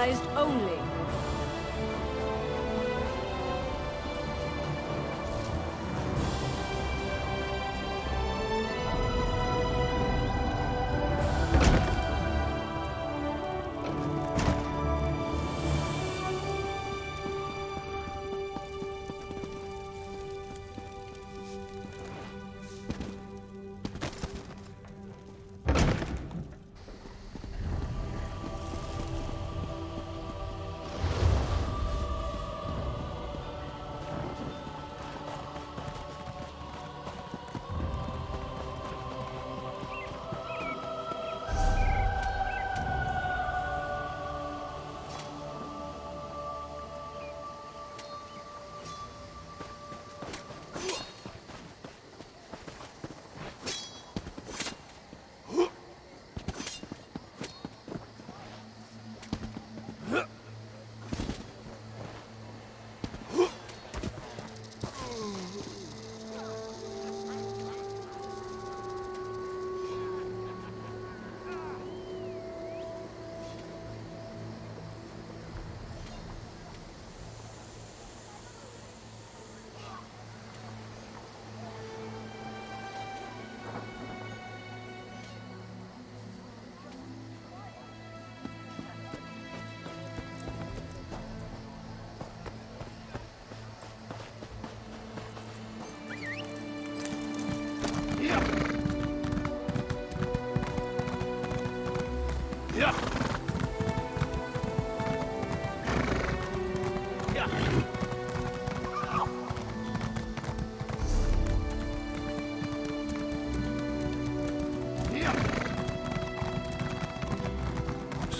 Authorized only.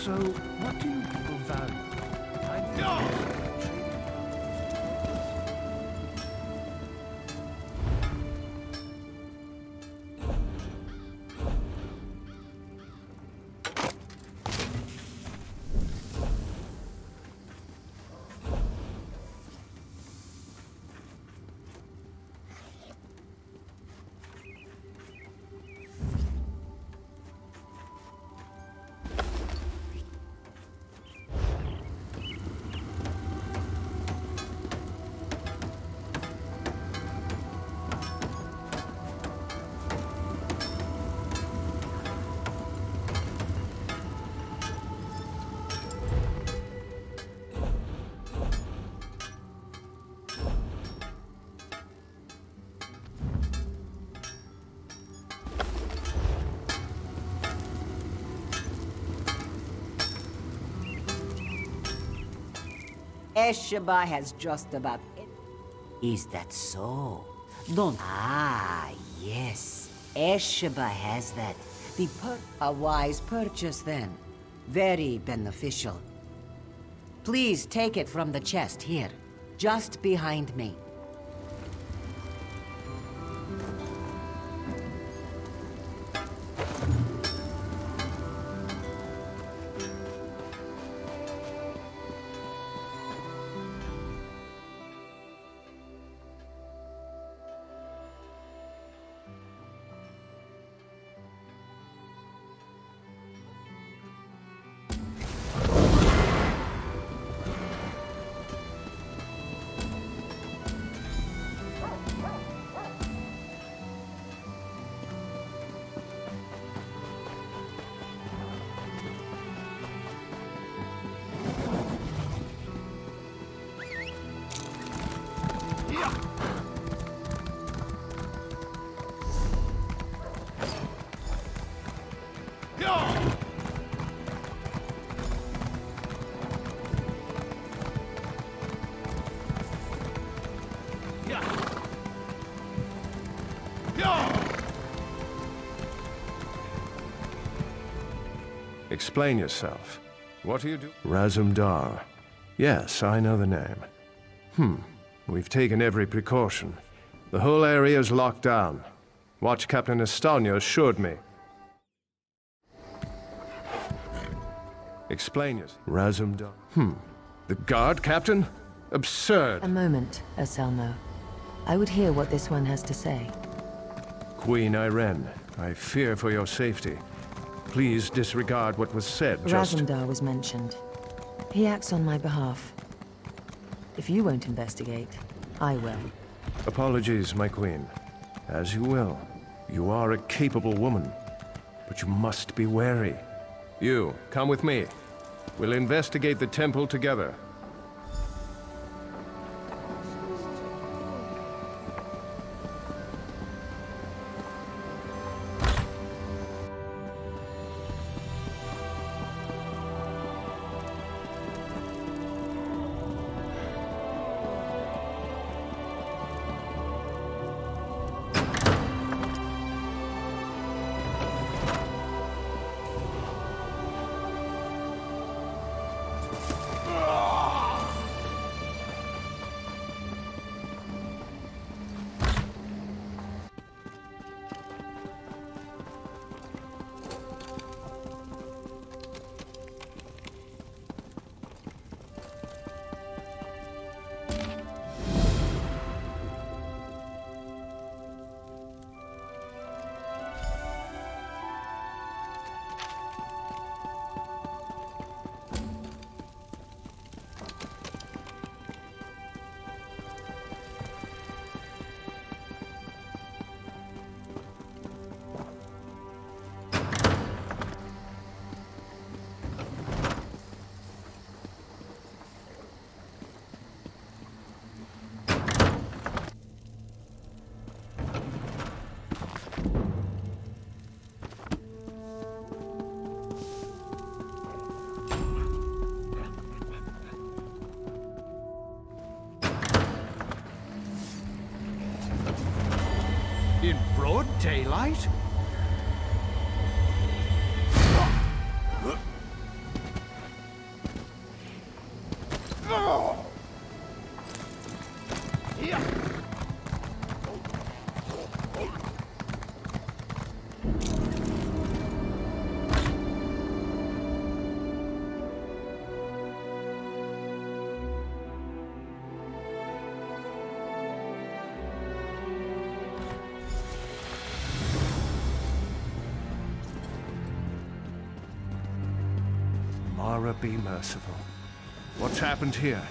So, what do you people value? Esheba has just about it. Is that so? Don't. Ah, yes. Esheba has that. A wise purchase, then. Very beneficial. Please take it from the chest here, just behind me. Explain yourself. What are you doing? Razumdar. Yes, I know the name. We've taken every precaution. The whole area is locked down. Watch Captain Estanio assured me. Explain yourself. Razumdar. The guard, Captain? Absurd. A moment, Anselmo. I would hear what this one has to say. Queen Irene, I fear for your safety. Please disregard what was said. Razumdar was mentioned. He acts on my behalf. If you won't investigate, I will. Apologies, my queen. As you will. You are a capable woman, but you must be wary. You, come with me. We'll investigate the temple together. In broad daylight? Mara, be merciful. What's happened here?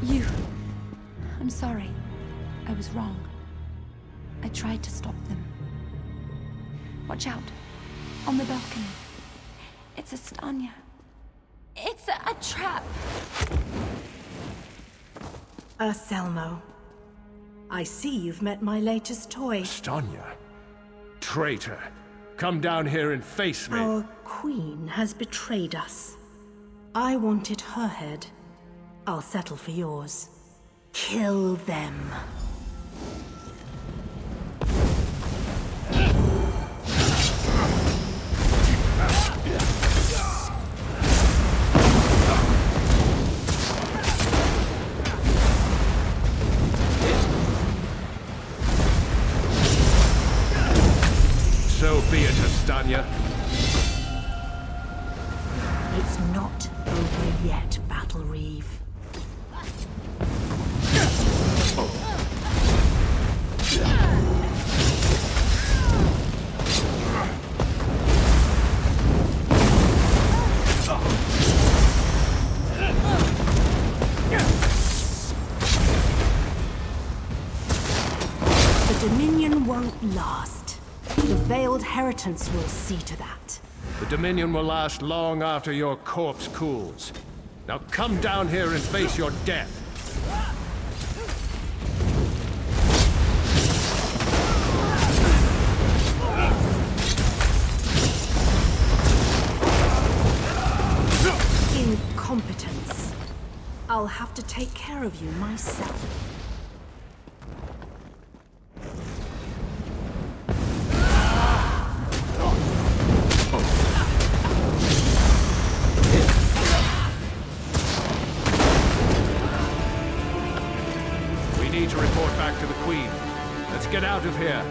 You. I'm sorry. I was wrong. I tried to stop them. Watch out. On the balcony. It's Estania. It's a trap. Selmo. I see you've met my latest toy. Stanya? Traitor! Come down here and face me! Our queen has betrayed us. I wanted her head. I'll settle for yours. Kill them. So be it, Estanya. It's not over yet, Battle Reeve. The Dominion won't last. The Veiled Heritance will see to that. The Dominion will last long after your corpse cools. Now come down here and face your death. Incompetence. I'll have to take care of you myself. We need to report back to the Queen. Let's get out of here.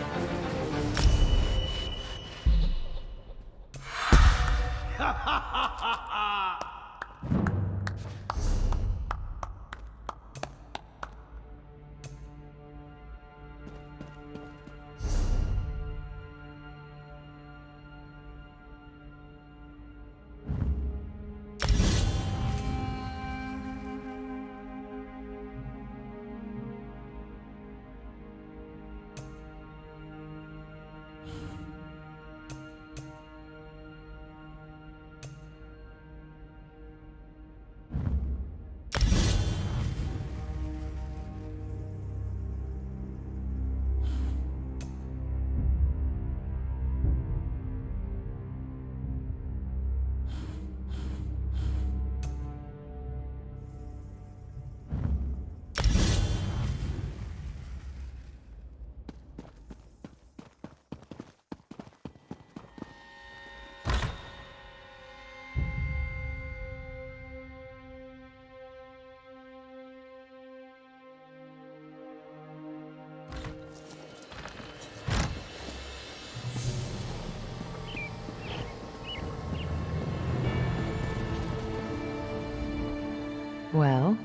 Well,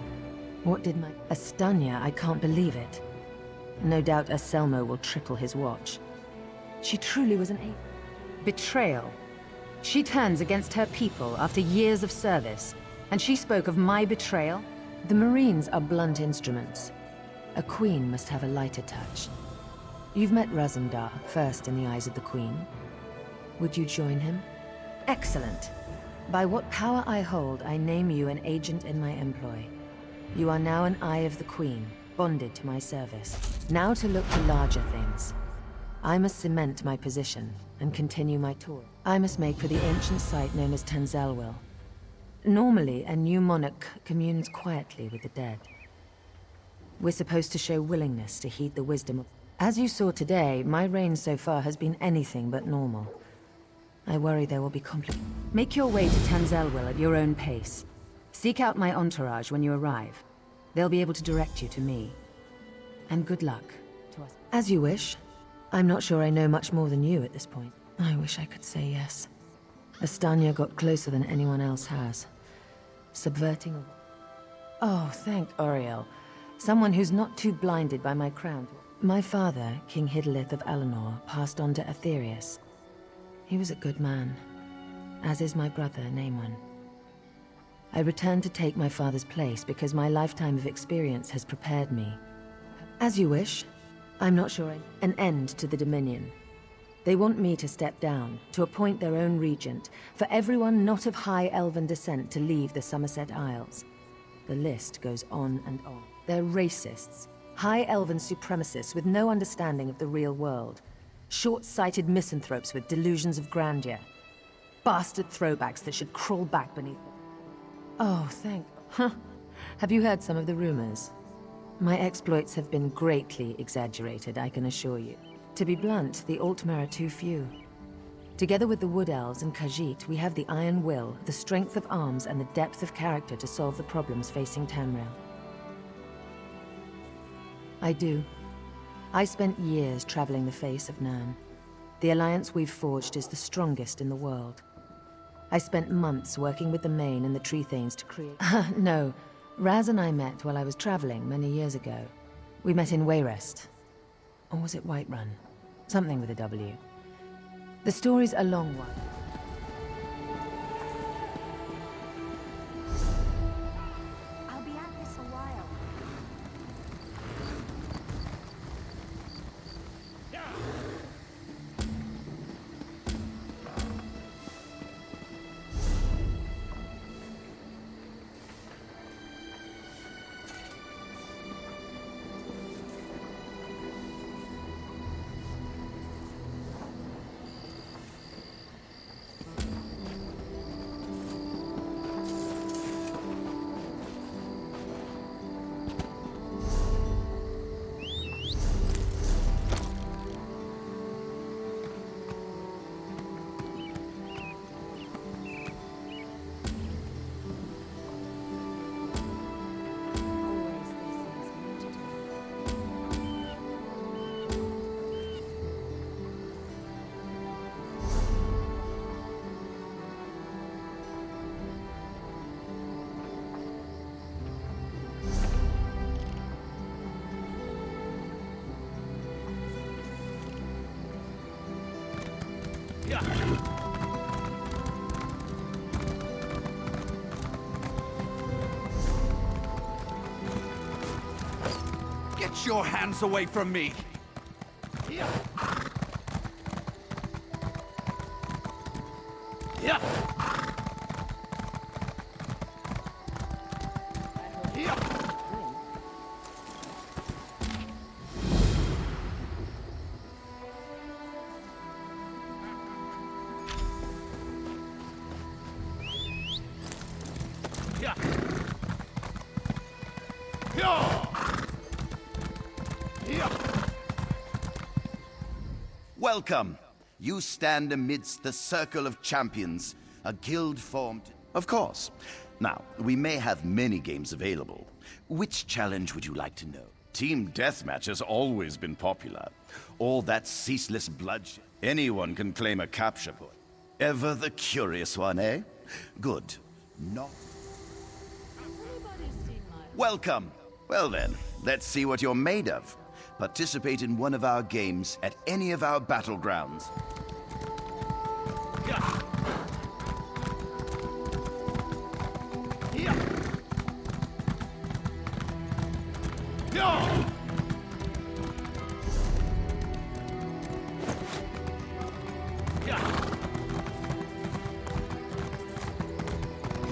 what did my... Astanya, I can't believe it. No doubt Anselmo will triple his watch. She truly was an betrayal. She turns against her people after years of service, and she spoke of my betrayal? The Marines are blunt instruments. A queen must have a lighter touch. You've met Razumdar, first in the eyes of the queen. Would you join him? Excellent. By what power I hold, I name you an agent in my employ. You are now an Eye of the Queen, bonded to my service. Now to look to larger things. I must cement my position and continue my tour. I must make for the ancient site known as Tanzalwil. Normally, a new monarch communes quietly with the dead. We're supposed to show willingness to heed the wisdom of... As you saw today, my reign so far has been anything but normal. I worry there will be complications. Make your way to Tanzalwil at your own pace. Seek out my entourage when you arrive. They'll be able to direct you to me. And good luck to us. As you wish. I'm not sure I know much more than you at this point. I wish I could say yes. Astanya got closer than anyone else has. Subverting... Oh, thank Auriel. Someone who's not too blinded by my crown. My father, King Hidalith of Alinor, passed on to Aetherius. He was a good man, as is my brother, Naemon. I returned to take my father's place because my lifetime of experience has prepared me. As you wish. I'm not sure an end to the Dominion. They want me to step down, to appoint their own regent, for everyone not of high elven descent to leave the Somerset Isles. The list goes on and on. They're racists, high elven supremacists with no understanding of the real world. Short-sighted misanthropes with delusions of grandeur. Bastard throwbacks that should crawl back beneath them. Oh, thank... Huh. Have you heard some of the rumors? My exploits have been greatly exaggerated, I can assure you. To be blunt, the Altmer are too few. Together with the Wood Elves and Khajiit, we have the iron will, the strength of arms, and the depth of character to solve the problems facing Tamriel. I do. I spent years traveling the face of Nirn. The alliance we've forged is the strongest in the world. I spent months working with the Main and the Tree Thanes to create... No. Raz and I met while I was traveling many years ago. We met in Wayrest. Or was it Whiterun? Something with a W. The story's a long one. I'll be at this a while. Get your hands away from me! Yeah. Yeah. Welcome. You stand amidst the Circle of Champions, a guild formed... Of course. Now, we may have many games available. Which challenge would you like to know? Team Deathmatch has always been popular. All that ceaseless bloodshed. Anyone can claim a capture point. Ever the curious one, eh? Good. Not... Everybody's Welcome. Well then, let's see what you're made of. Participate in one of our games at any of our battlegrounds. Yeah. Yeah. Yeah.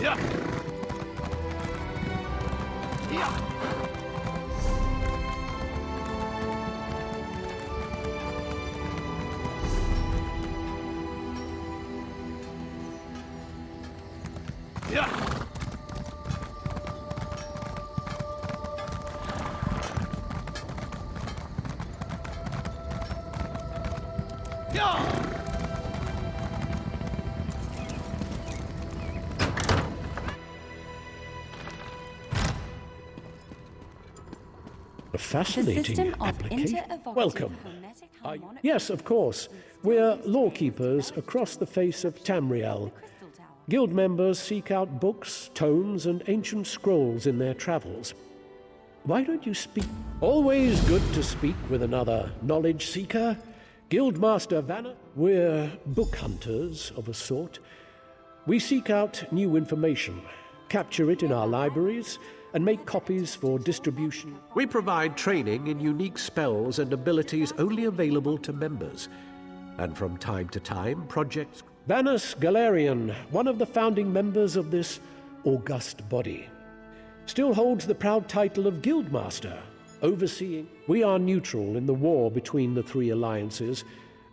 Yeah. Yeah. Yeah. Yeah. A fascinating system of application. inter-evocative Welcome. hermetic I- harmonic yes, of course. We're lawkeepers across the face of Tamriel. crystal tower. Guild members seek out books, tomes, and ancient scrolls in their travels. Why don't you speak? Always good to speak with another knowledge seeker. Guildmaster Vanna. We're book hunters of a sort. We seek out new information, capture it in our libraries, and make copies for distribution. We provide training in unique spells and abilities only available to members. And from time to time, projects. Vanus Galarian, one of the founding members of this august body, still holds the proud title of Guildmaster, overseeing. We are neutral in the war between the three alliances.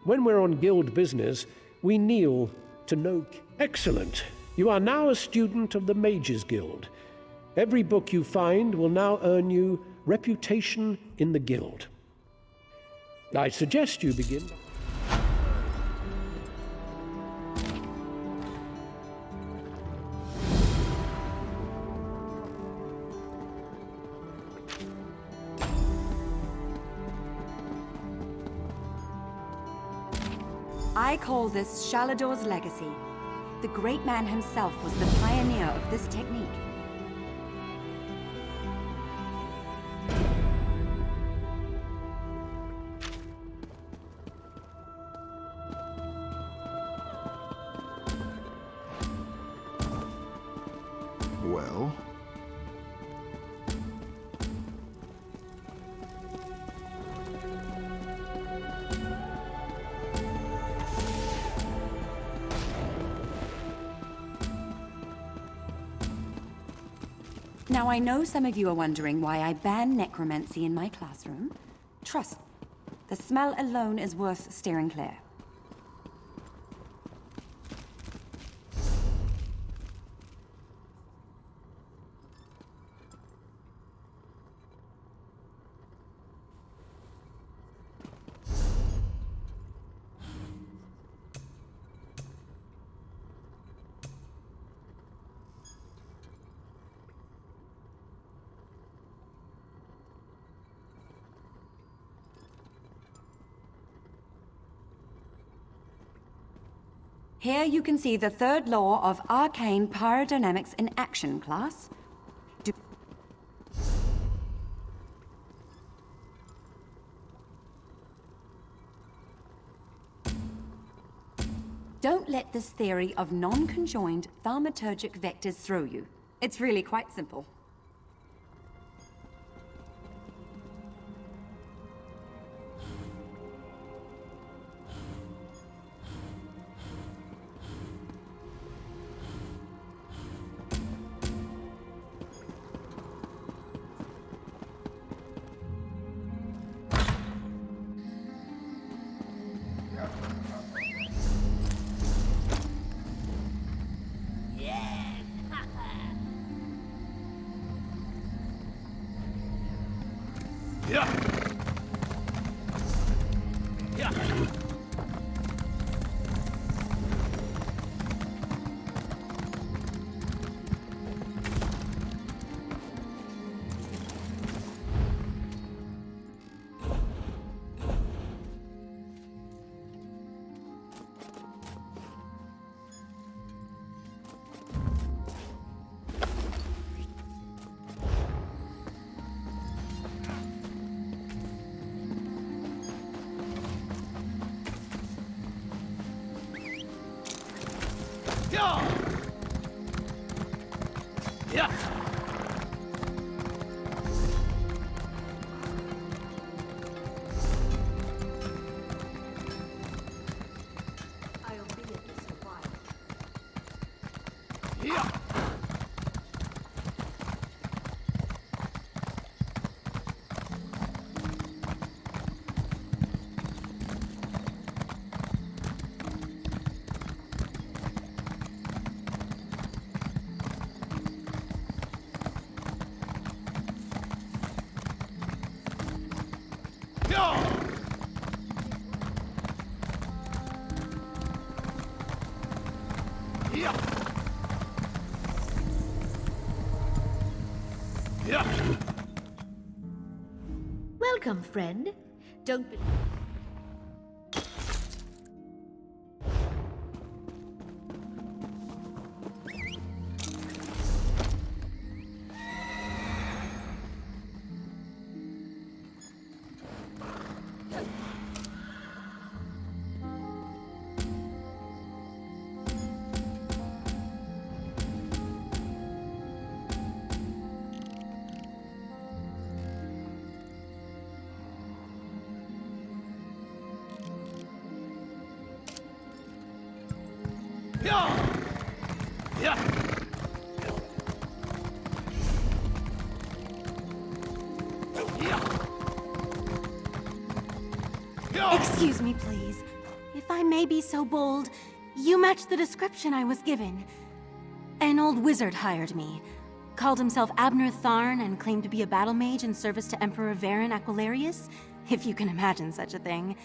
When we're on guild business, we kneel to no. Excellent. You are now a student of the Mages Guild. Every book you find will now earn you reputation in the guild. I suggest you begin. I call this Shalador's legacy. The great man himself was the pioneer of this technique. Well? Now, I know some of you are wondering why I ban necromancy in my classroom. Trust me, the smell alone is worth steering clear. Here you can see the third law of arcane pyrodynamics in action, class. Don't let this theory of non-conjoined thaumaturgic vectors throw you. It's really quite simple. Yeah. Yeah. Welcome, friend. Don't be... Excuse me, please. If I may be so bold, you match the description I was given. An old wizard hired me. Called himself Abner Tharn and claimed to be a battle mage in service to Emperor Varen Aquilarius, if you can imagine such a thing.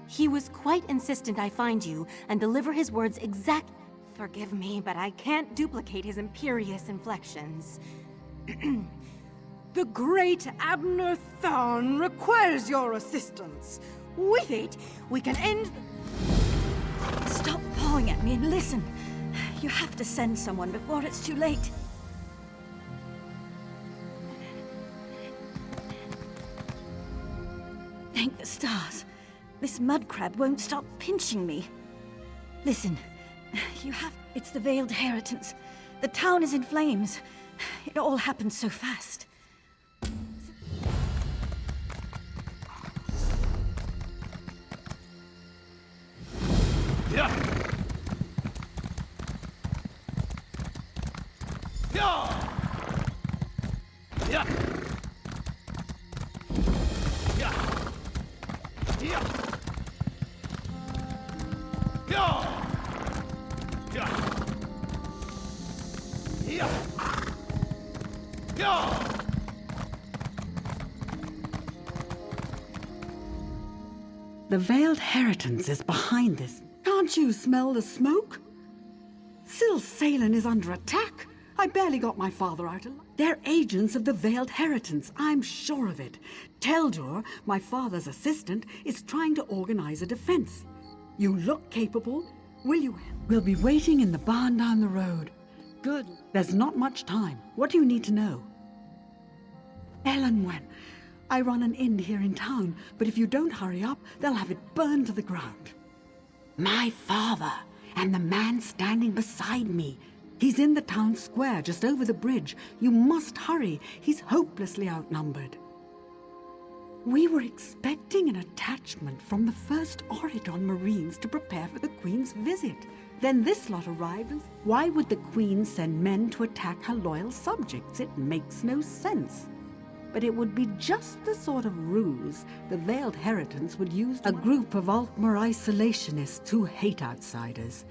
He was quite insistent I find you and deliver his words exact... Forgive me, but I can't duplicate his imperious inflections. The great Abner Tharn requires your assistance. With it, we can end... Stop pawing at me and listen. You have to send someone before it's too late. Thank the stars. This mud crab won't stop pinching me. Listen, you have... It's the Veiled Heritance. The town is in flames. It all happened so fast. The Veiled Heritance is behind this. Can't you smell the smoke? Syl Salen is under attack. I barely got my father out alive. They're agents of the Veiled Heritance, I'm sure of it. Teldur, my father's assistant, is trying to organize a defense. You look capable. Will you help? We'll be waiting in the barn down the road. Good. There's not much time. What do you need to know? Elenwen. I run an inn here in town, but if you don't hurry up, they'll have it burned to the ground. My father, and the man standing beside me. He's in the town square, just over the bridge. You must hurry. He's hopelessly outnumbered. We were expecting an attachment from the first Oridon Marines to prepare for the Queen's visit. Then this lot arrived and... Why would the Queen send men to attack her loyal subjects? It makes no sense. But it would be just the sort of ruse the Veiled Heritance would use to... A group of Altmer isolationists who hate outsiders.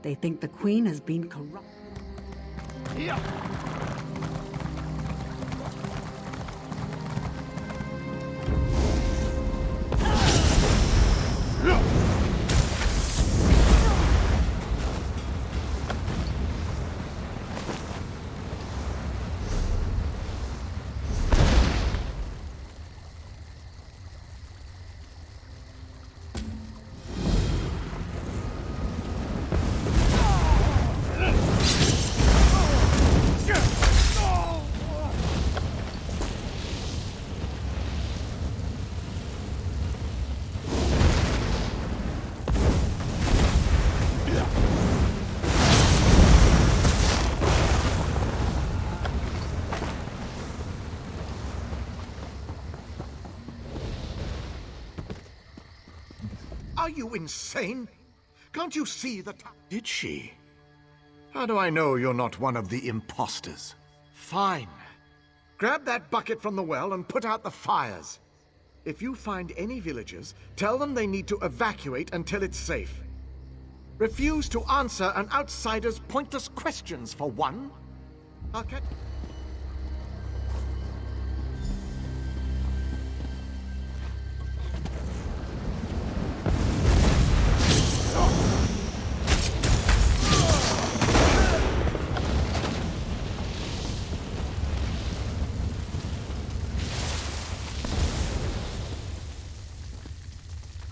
They think the Queen has been corrupt. Sure. Are you insane? Can't you see that? Did she? How do I know you're not one of the imposters? Fine. Grab that bucket from the well and put out the fires. If you find any villagers, tell them they need to evacuate until it's safe. Refuse to answer an outsider's pointless questions, for one. I'll catch...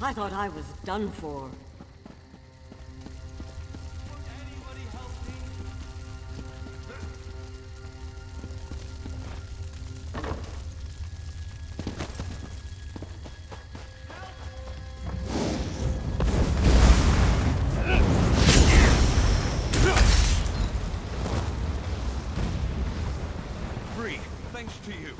I thought I was done for. Free, thanks to you.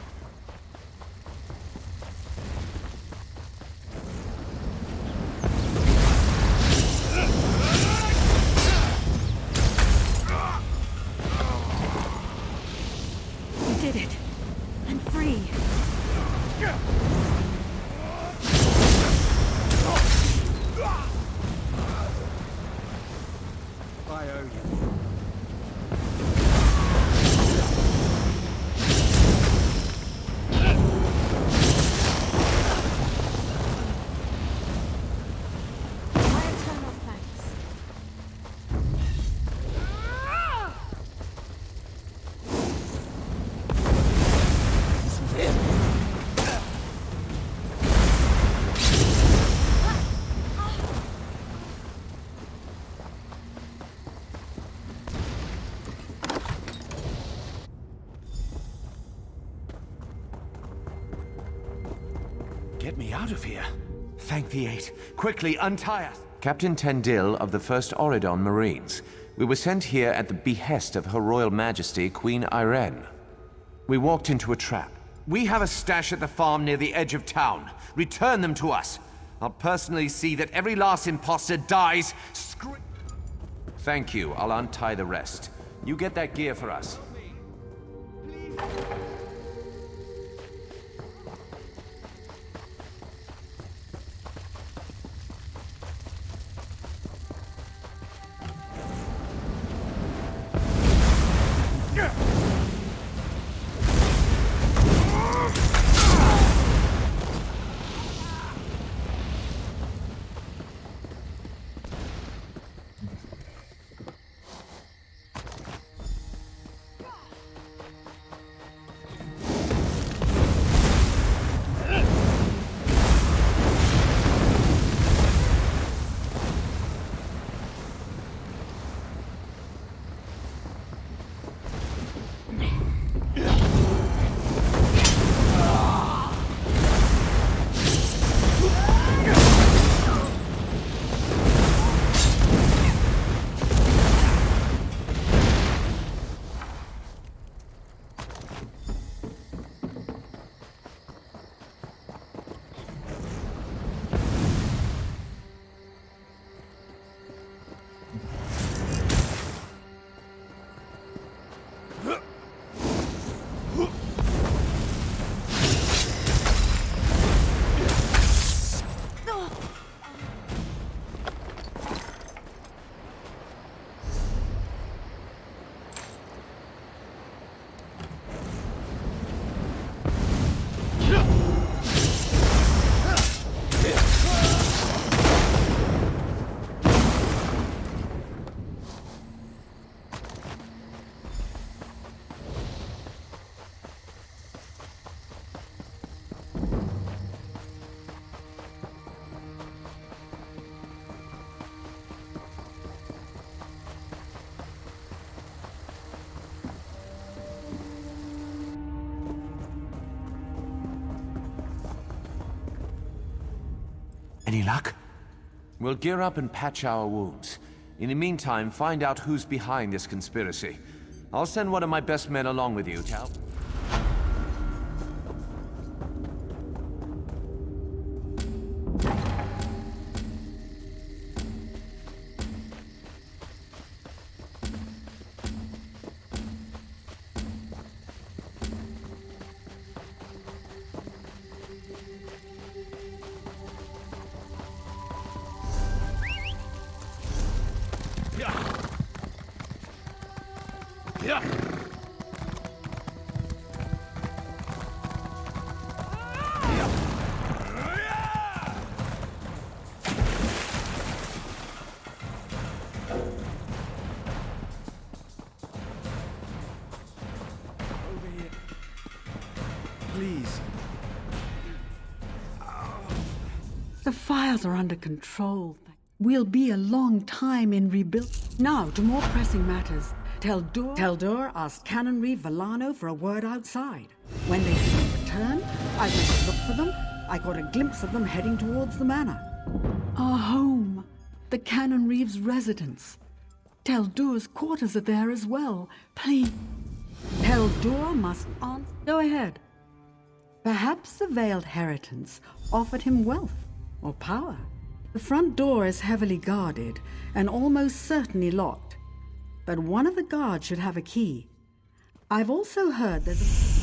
You did it. I'm free. I owe you. Get me out of here. Thank the Eight. Quickly, untie us. Captain Tendil of the 1st Auridon Marines. We were sent here at the behest of Her Royal Majesty, Queen Irene. We walked into a trap. We have a stash at the farm near the edge of town. Return them to us. I'll personally see that every last imposter dies. Thank you. I'll untie the rest. You get that gear for us. Any luck? We'll gear up and patch our wounds. In the meantime, find out who's behind this conspiracy. I'll send one of my best men along with you, Tal. Please. The fires are under control. We'll be a long time in rebuild. Now, to more pressing matters. Teldur asked Canon Reeve Villano for a word outside. When they didn't return, I went to look for them. I got a glimpse of them heading towards the manor. Our home. The Canon Reeve's residence. Teldur's quarters are there as well. Please. Teldur must answer. Go ahead. Perhaps the Veiled Heritance offered him wealth or power. The front door is heavily guarded and almost certainly locked, but one of the guards should have a key. I've also heard there's a...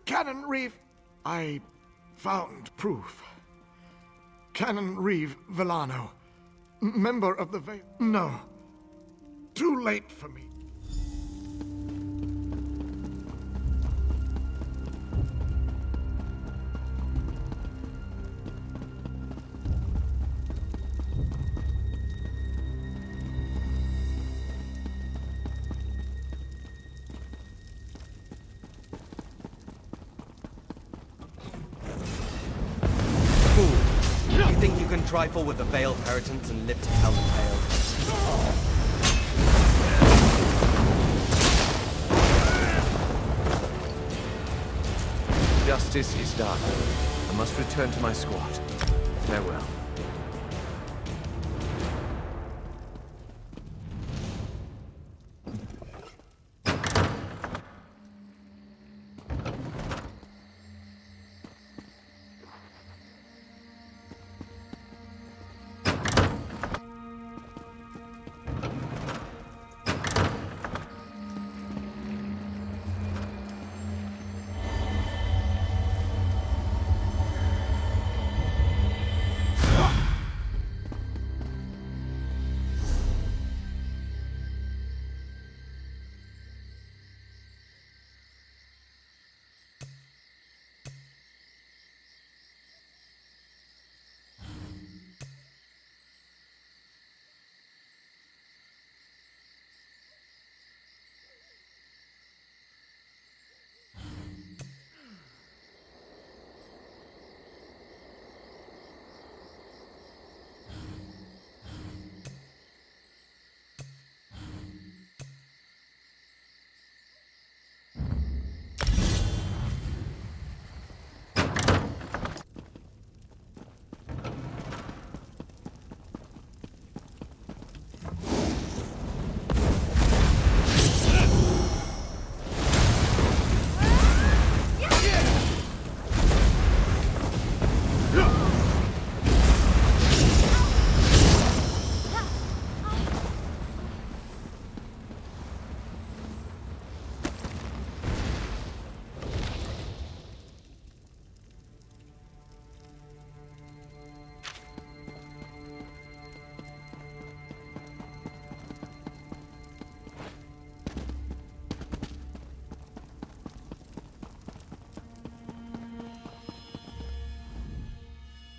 Canon Reeve... I found proof. Canon Reeve Villano, member of the Veil... No. Too late for me. You think you can trifle with the Veiled Heritance and live to tell the tale? Justice is done. I must return to my squad. Farewell.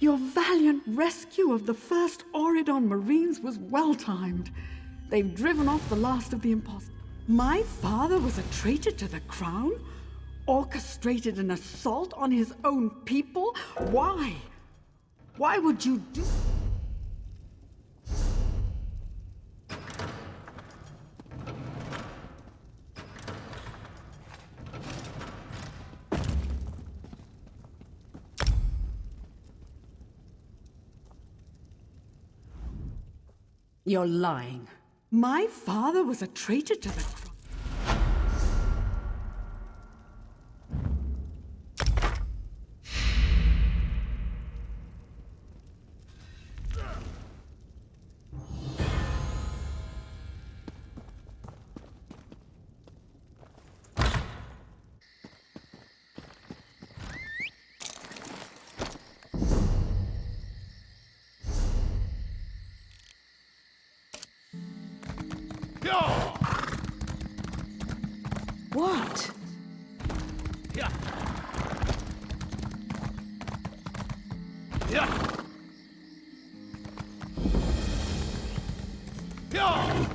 Your valiant rescue of the first Auridon Marines was well-timed. They've driven off the last of the imposters. My father was a traitor to the crown? Orchestrated an assault on his own people? Why? Why would you do... You're lying. My father was a traitor to the crown. What? Yeah. Yeah. Yeah.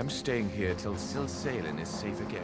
I'm staying here till Silsalen is safe again.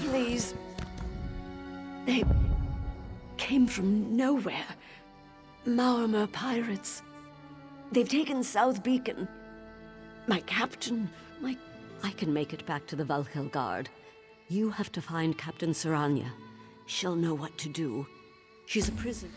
Please. They came from nowhere. Maormer pirates. They've taken South Beacon. My captain, I can make it back to the Valhall Guard. You have to find Captain Saranya. She'll know what to do. She's a prisoner.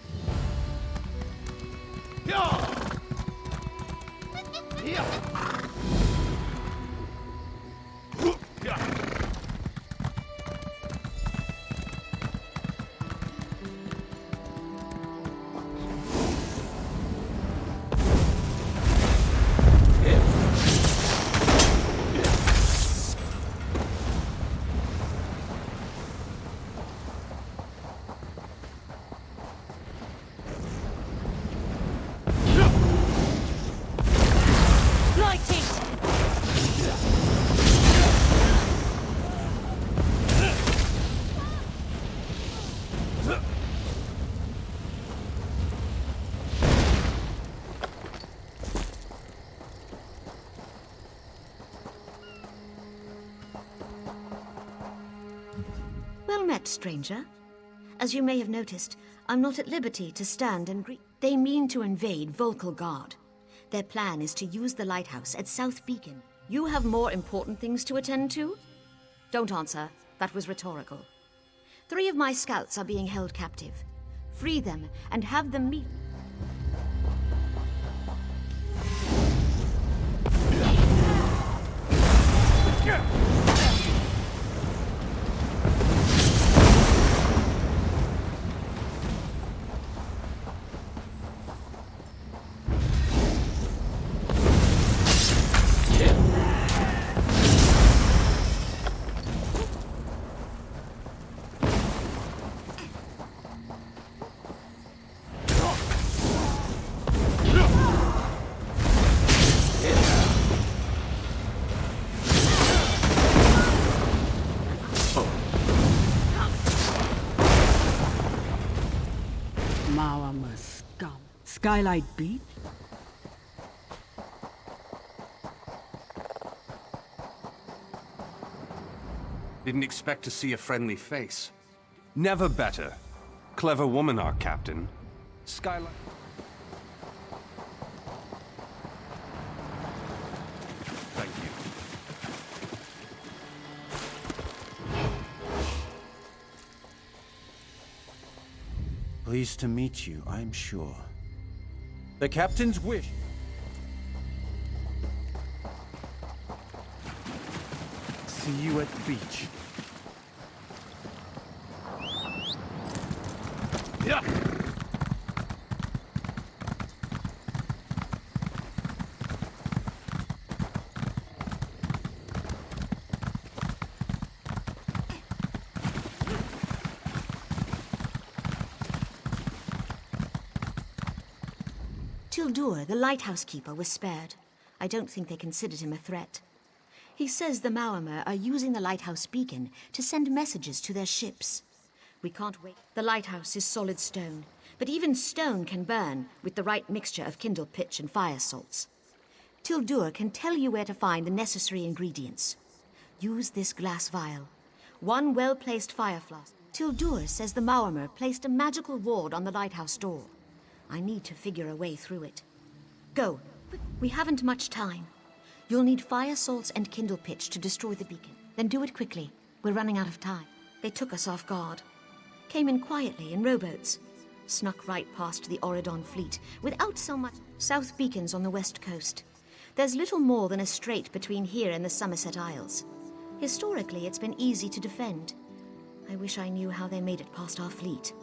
Well met, stranger. As you may have noticed, I'm not at liberty to stand and greet. They mean to invade Volkelgard. Their plan is to use the lighthouse at South Beacon. You have more important things to attend to? Don't answer. That was rhetorical. 3 of my scouts are being held captive. Free them and have them meet. Maormer scum. Skylight Beach? Didn't expect to see a friendly face. Never better. Clever woman, our captain. Skylight. Thank you. Pleased to meet you, I'm sure. The captain's wish. See you at the beach. Yeah. Tildur, the lighthouse keeper, was spared. I don't think they considered him a threat. He says the Maormer are using the lighthouse beacon to send messages to their ships. We can't wait. The lighthouse is solid stone, but even stone can burn with the right mixture of kindled pitch and fire salts. Tildur can tell you where to find the necessary ingredients. Use this glass vial. One well-placed fire flask. Tildur says the Maormer placed a magical ward on the lighthouse door. I need to figure a way through it. Go. We haven't much time. You'll need fire salts and kindle pitch to destroy the beacon. Then do it quickly. We're running out of time. They took us off guard. Came in quietly in rowboats. Snuck right past the Auridon fleet without so much. South Beacon's on the west coast. There's little more than a strait between here and the Somerset Isles. Historically, it's been easy to defend. I wish I knew how they made it past our fleet.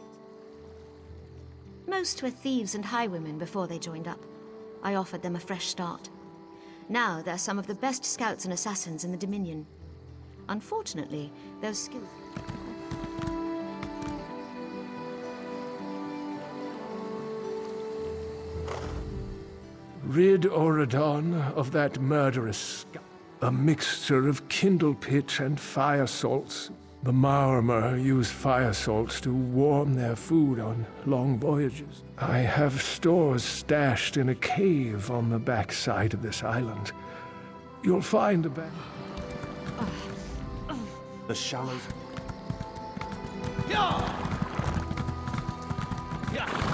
Most were thieves and highwaymen before they joined up. I offered them a fresh start. Now they're some of the best scouts and assassins in the Dominion. Unfortunately, those skills... Rid Auridon of that murderous scum. A mixture of kindle pitch and fire salts. The Maormer use fire salts to warm their food on long voyages. I have stores stashed in a cave on the backside of this island. You'll find a bag. The shallows. Yeah! Yeah!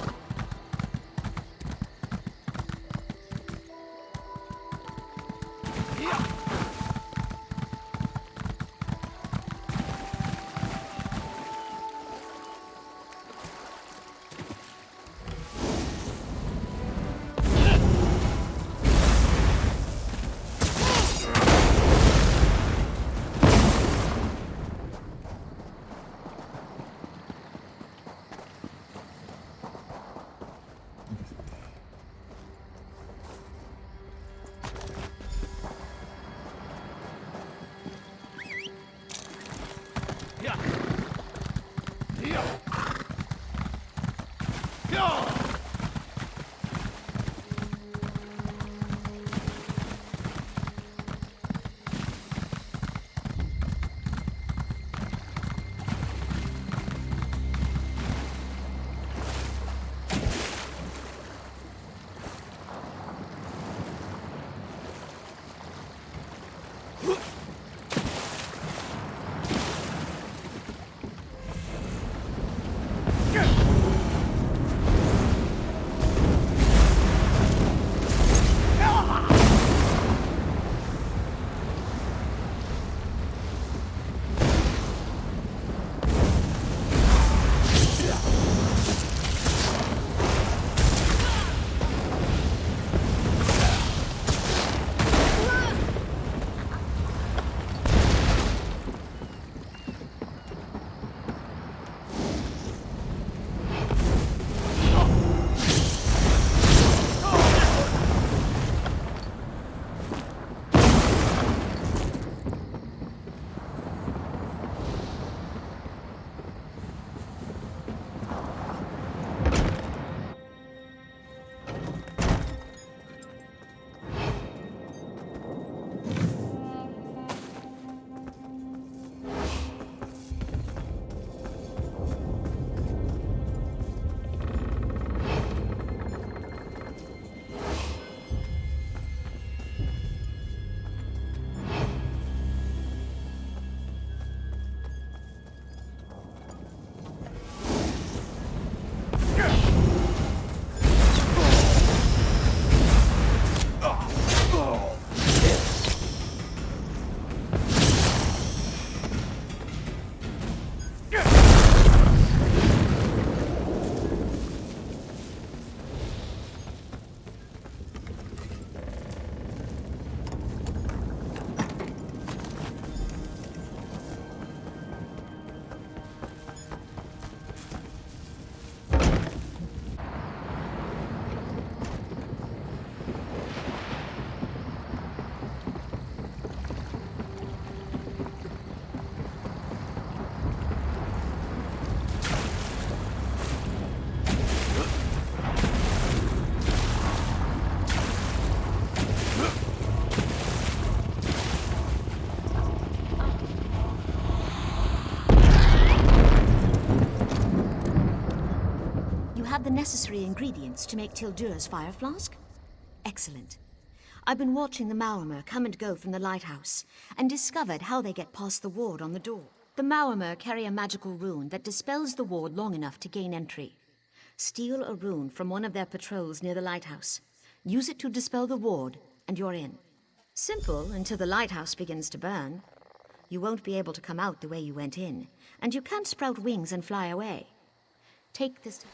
necessary ingredients to make Tildur's fire flask? Excellent. I've been watching the Maormer come and go from the lighthouse, and discovered how they get past the ward on the door. The Maormer carry a magical rune that dispels the ward long enough to gain entry. Steal a rune from one of their patrols near the lighthouse. Use it to dispel the ward, and you're in. Simple until the lighthouse begins to burn. You won't be able to come out the way you went in, and you can't sprout wings and fly away. Take this...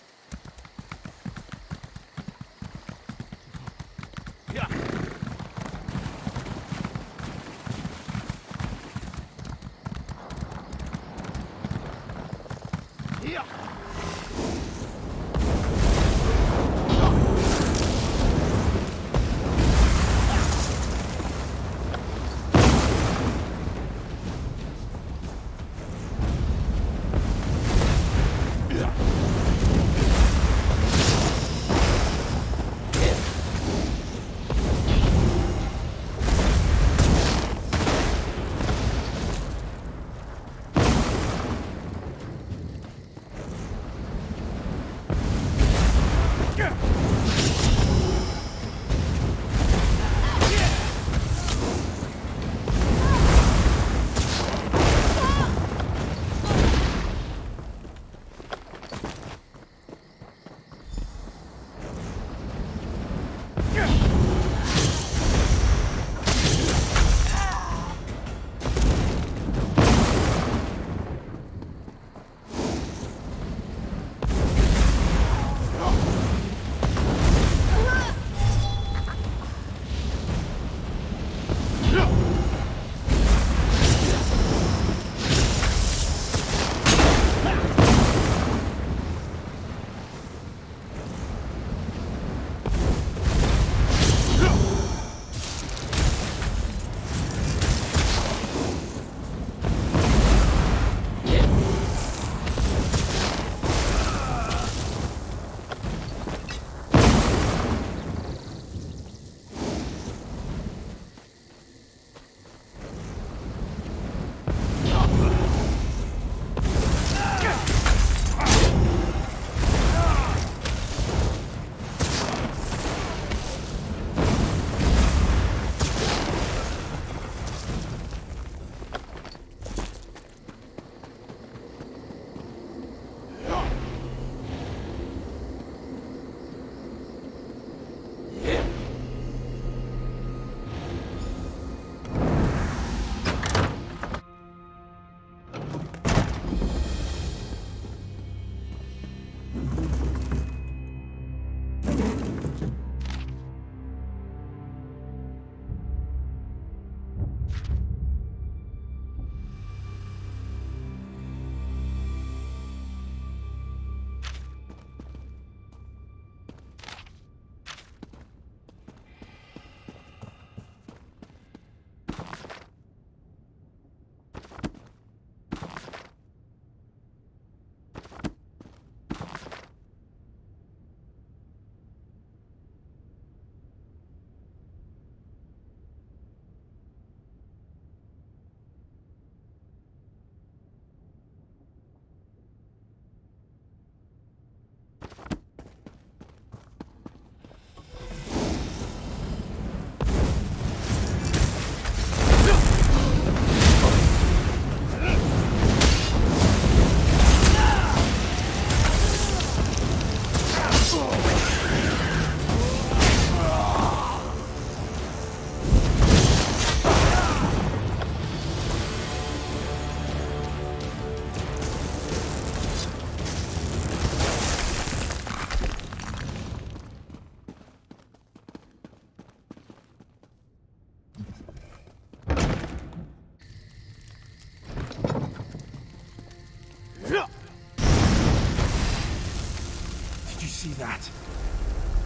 see that?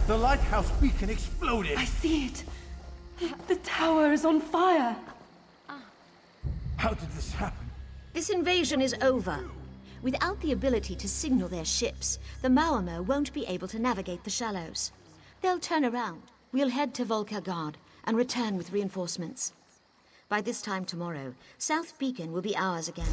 The lighthouse beacon exploded! I see it! The tower is on fire! How did this happen? This invasion is over. Without the ability to signal their ships, the Maormer won't be able to navigate the shallows. They'll turn around. We'll head to Volkergard and return with reinforcements. By this time tomorrow, South Beacon will be ours again.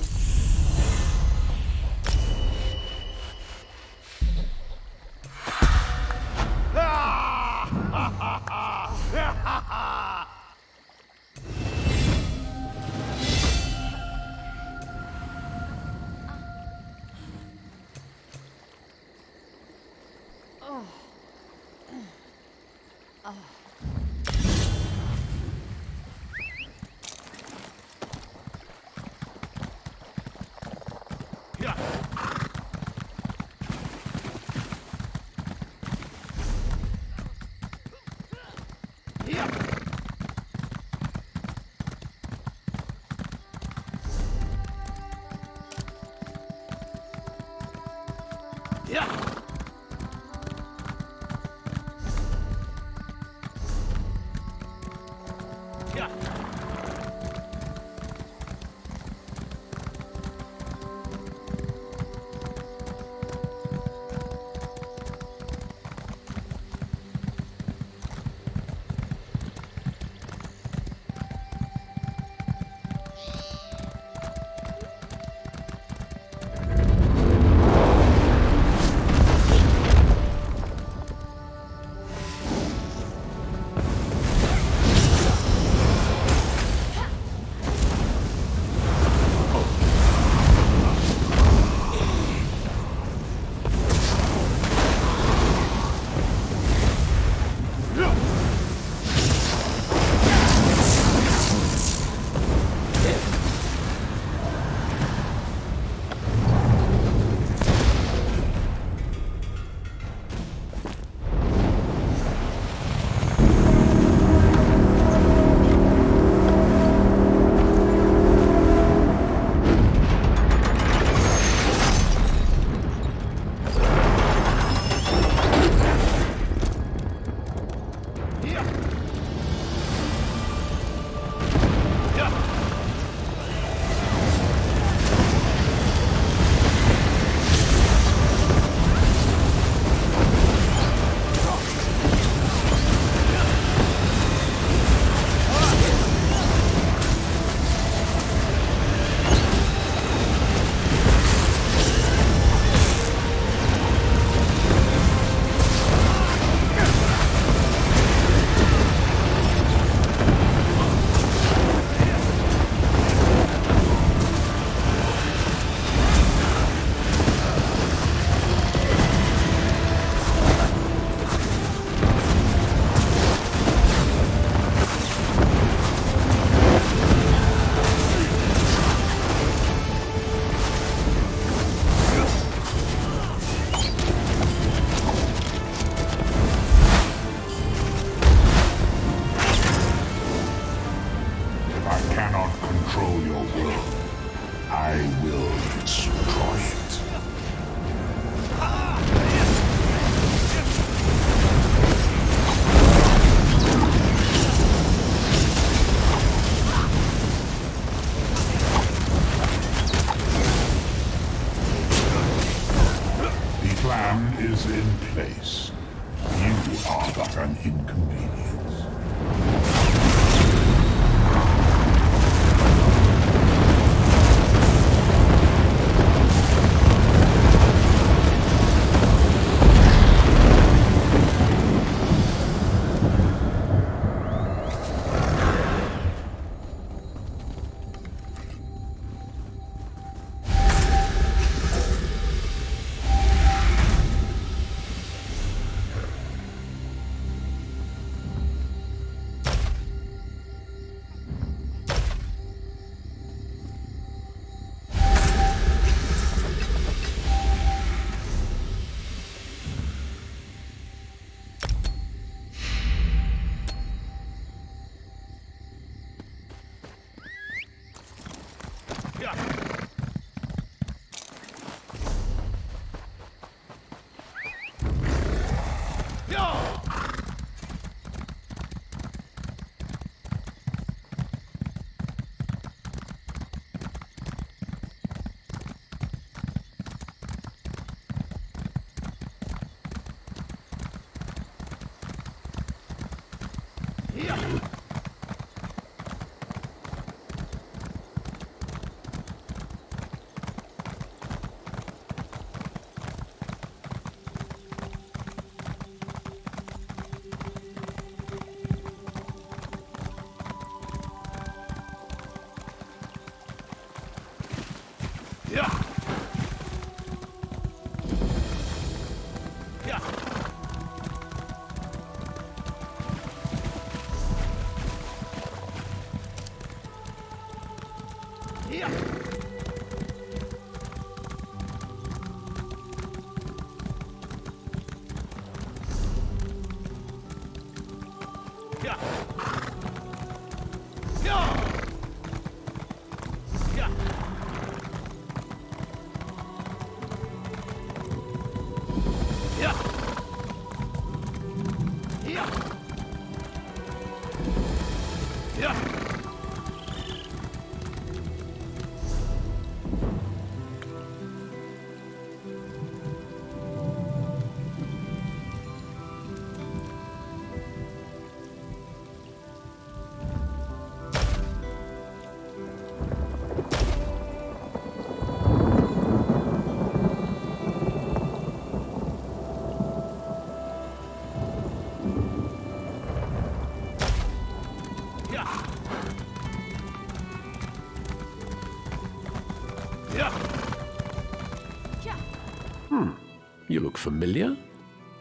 You look familiar.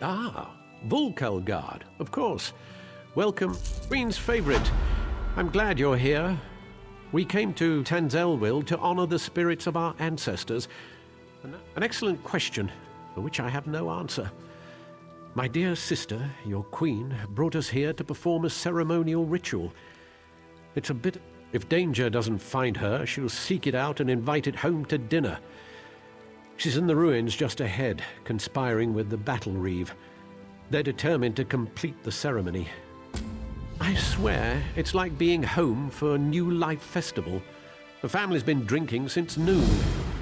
Ah, Volkelgard, of course. Welcome, Queen's favorite. I'm glad you're here. We came to Tanzelwil to honor the spirits of our ancestors. An excellent question, for which I have no answer. My dear sister, your queen, brought us here to perform a ceremonial ritual. It's a bit... If danger doesn't find her, she'll seek it out and invite it home to dinner. She's in the ruins just ahead, conspiring with the Battle Reeve. They're determined to complete the ceremony. I swear, it's like being home for a New Life festival. The family's been drinking since noon,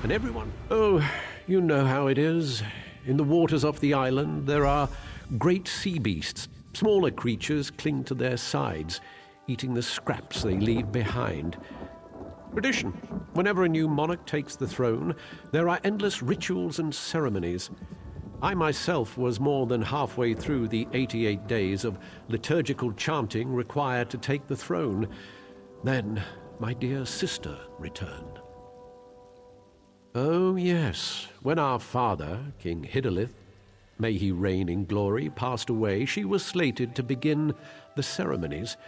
and everyone... Oh, you know how it is. In the waters off the island, there are great sea beasts. Smaller creatures cling to their sides, eating the scraps they leave behind. Tradition. Whenever a new monarch takes the throne, there are endless rituals and ceremonies. I myself was more than halfway through the 88 days of liturgical chanting required to take the throne. Then my dear sister returned. Oh yes, when our father, King Hidalith, may he reign in glory, passed away, she was slated to begin the ceremonies.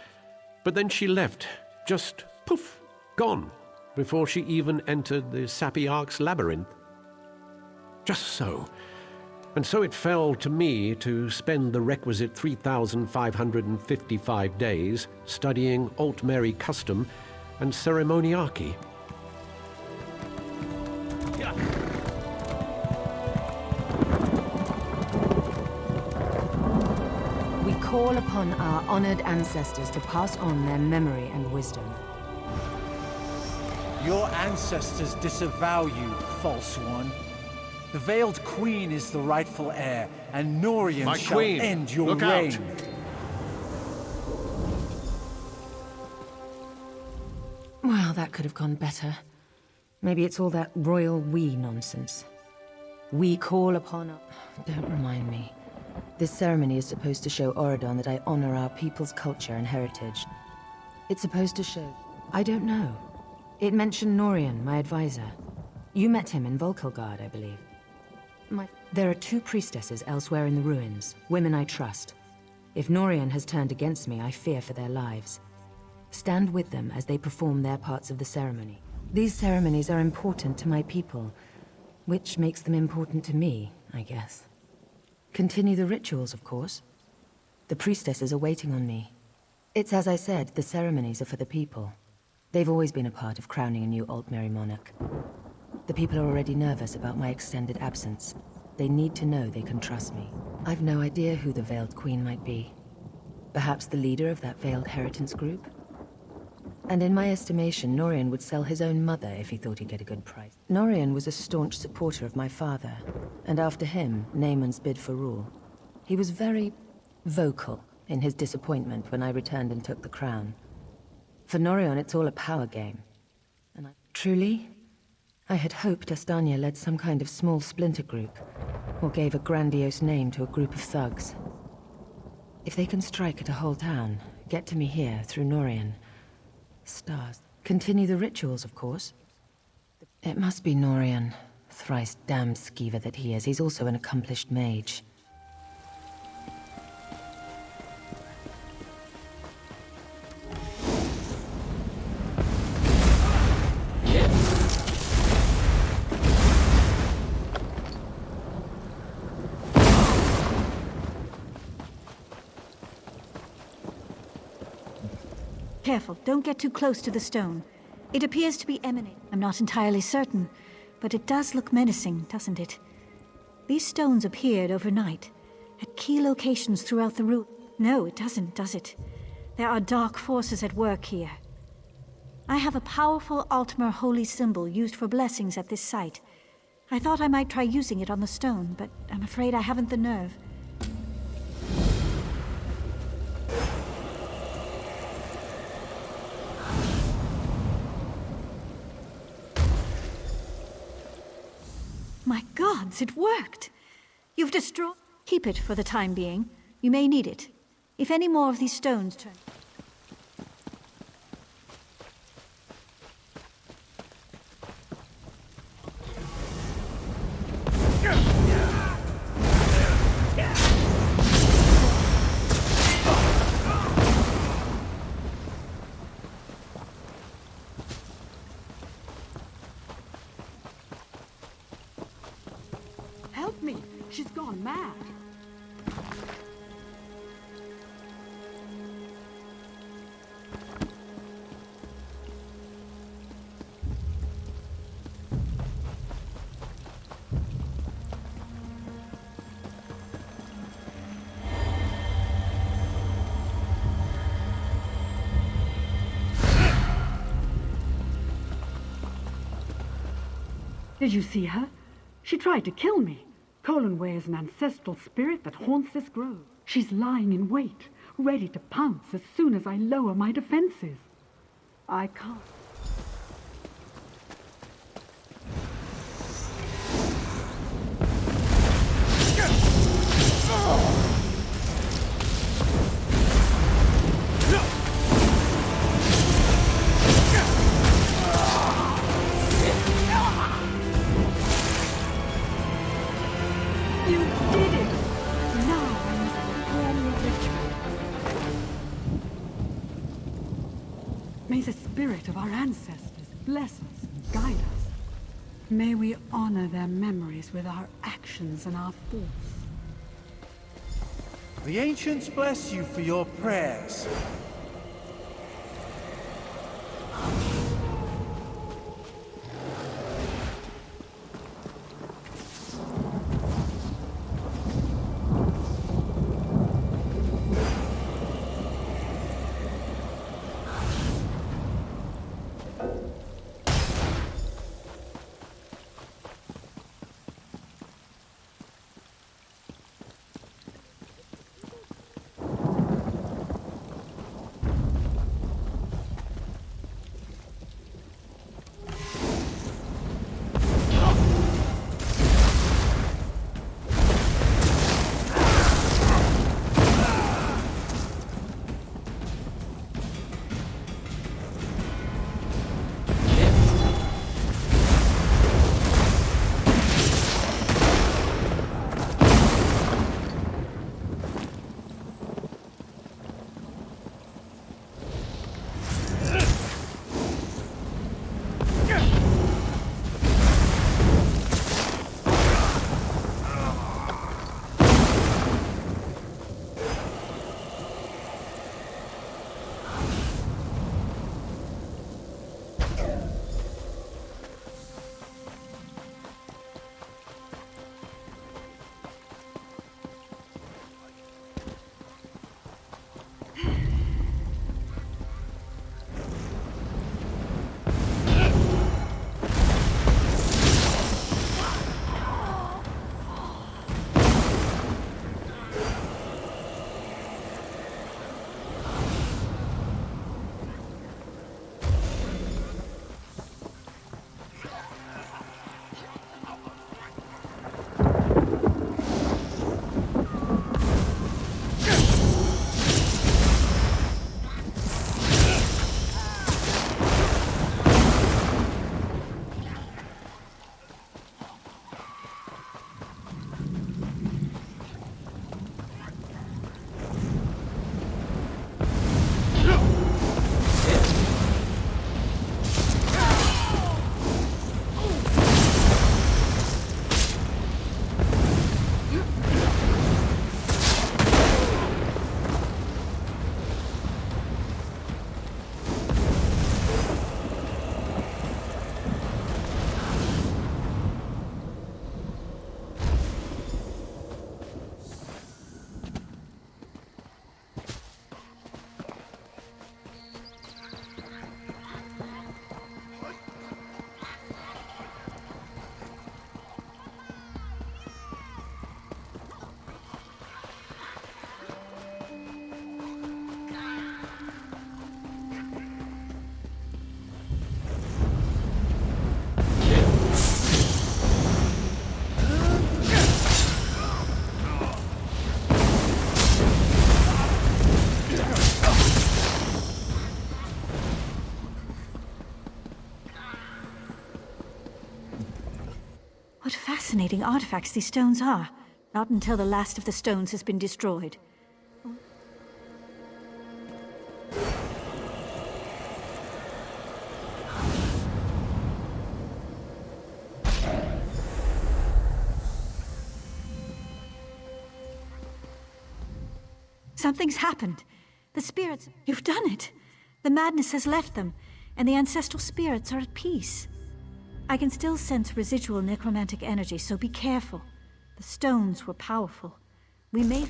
But then she left, just poof, gone, before she even entered the Sapiarch's labyrinth. Just so. And so it fell to me to spend the requisite 3,555 days studying Altmeri custom and ceremoniarchy. We call upon our honored ancestors to pass on their memory and wisdom. Your ancestors disavow you, false one. The Veiled Queen is the rightful heir, and Norian shall end your reign. Well, that could have gone better. Maybe it's all that royal we nonsense. We call upon... Don't remind me. This ceremony is supposed to show Auridon that I honor our people's culture and heritage. It's supposed to show... I don't know. It mentioned Norian, my advisor. You met him in Volkelgard, I believe. There are 2 priestesses elsewhere in the ruins, women I trust. If Norian has turned against me, I fear for their lives. Stand with them as they perform their parts of the ceremony. These ceremonies are important to my people, which makes them important to me, I guess. Continue the rituals, of course. The priestesses are waiting on me. It's as I said, the ceremonies are for the people. They've always been a part of crowning a new Altmeri monarch. The people are already nervous about my extended absence. They need to know they can trust me. I've no idea who the Veiled Queen might be. Perhaps the leader of that Veiled Heritance group? And in my estimation, Norian would sell his own mother if he thought he'd get a good price. Norian was a staunch supporter of my father, and after him, Naaman's bid for rule. He was very vocal in his disappointment when I returned and took the crown. For Norian, it's all a power game. And truly, I had hoped Estania led some kind of small splinter group, or gave a grandiose name to a group of thugs. If they can strike at a whole town, get to me here through Norian. Stars. Continue the rituals, of course. It must be Norian. Thrice damned skeever that he is. He's also an accomplished mage. Careful, don't get too close to the stone. It appears to be emanating. I'm not entirely certain, but it does look menacing, doesn't it? These stones appeared overnight, at key locations throughout the route. No, it doesn't, does it? There are dark forces at work here. I have a powerful Altmer holy symbol used for blessings at this site. I thought I might try using it on the stone, but I'm afraid I haven't the nerve. My gods, it worked! You've destroyed... Keep it for the time being. You may need it. If any more of these stones turn... Help me! She's gone mad! Did you see her? She tried to kill me. Colanway is an ancestral spirit that haunts this grove. She's lying in wait, ready to pounce as soon as I lower my defenses. I can't. May the spirit of our ancestors bless us and guide us. May we honor their memories with our actions and our thoughts. The ancients bless you for your prayers. fascinating artifacts these stones are. Not until the last of the stones has been destroyed. Something's happened. The spirits... You've done it! The madness has left them, and the ancestral spirits are at peace. I can still sense residual necromantic energy, so be careful. The stones were powerful. We may...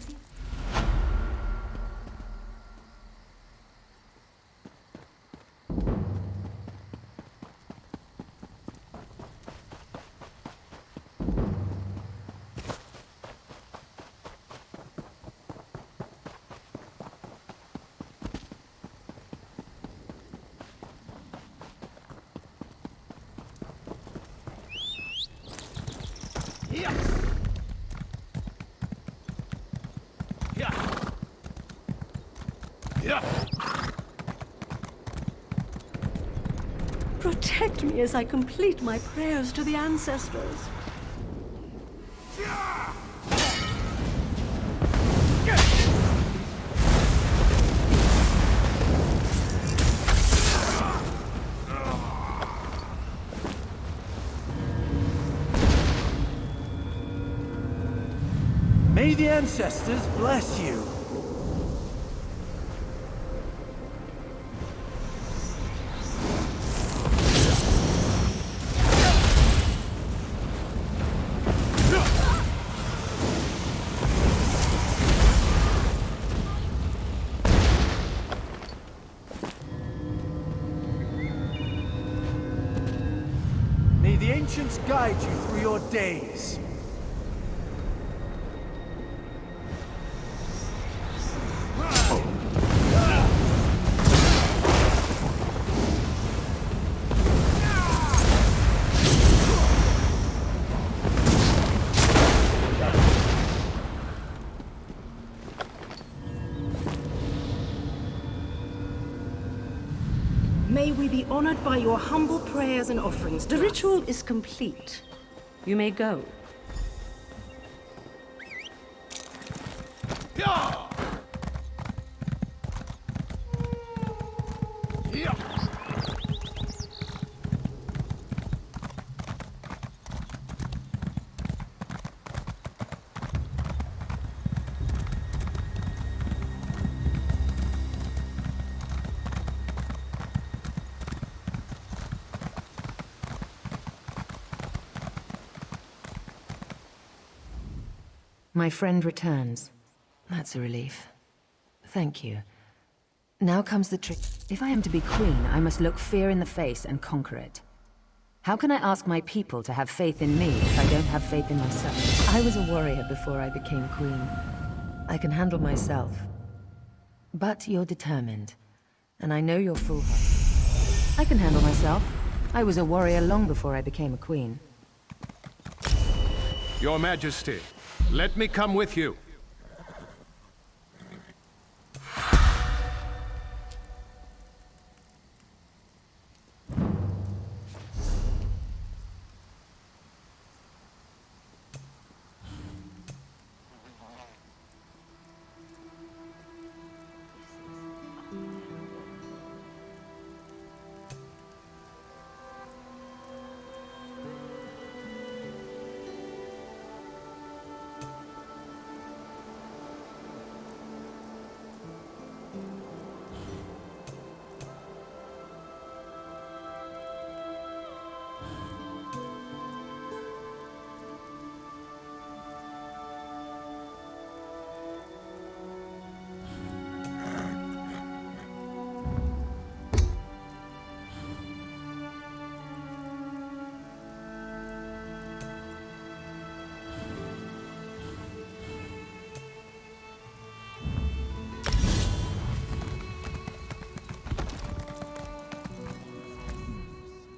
Protect me as I complete my prayers to the ancestors. May the ancestors bless you. May the ancients guide you through your days. May we be honored by your humble prayers and offerings. The ritual is complete. You may go. My friend returns. That's a relief. Thank you. Now comes the trick. If I am to be queen, I must look fear in the face and conquer it. How can I ask my people to have faith in me if I don't have faith in myself? I was a warrior before I became queen. I can handle myself. But you're determined, and I know you're foolhardy. I can handle myself. I was a warrior long before I became a queen. Your Majesty, let me come with you.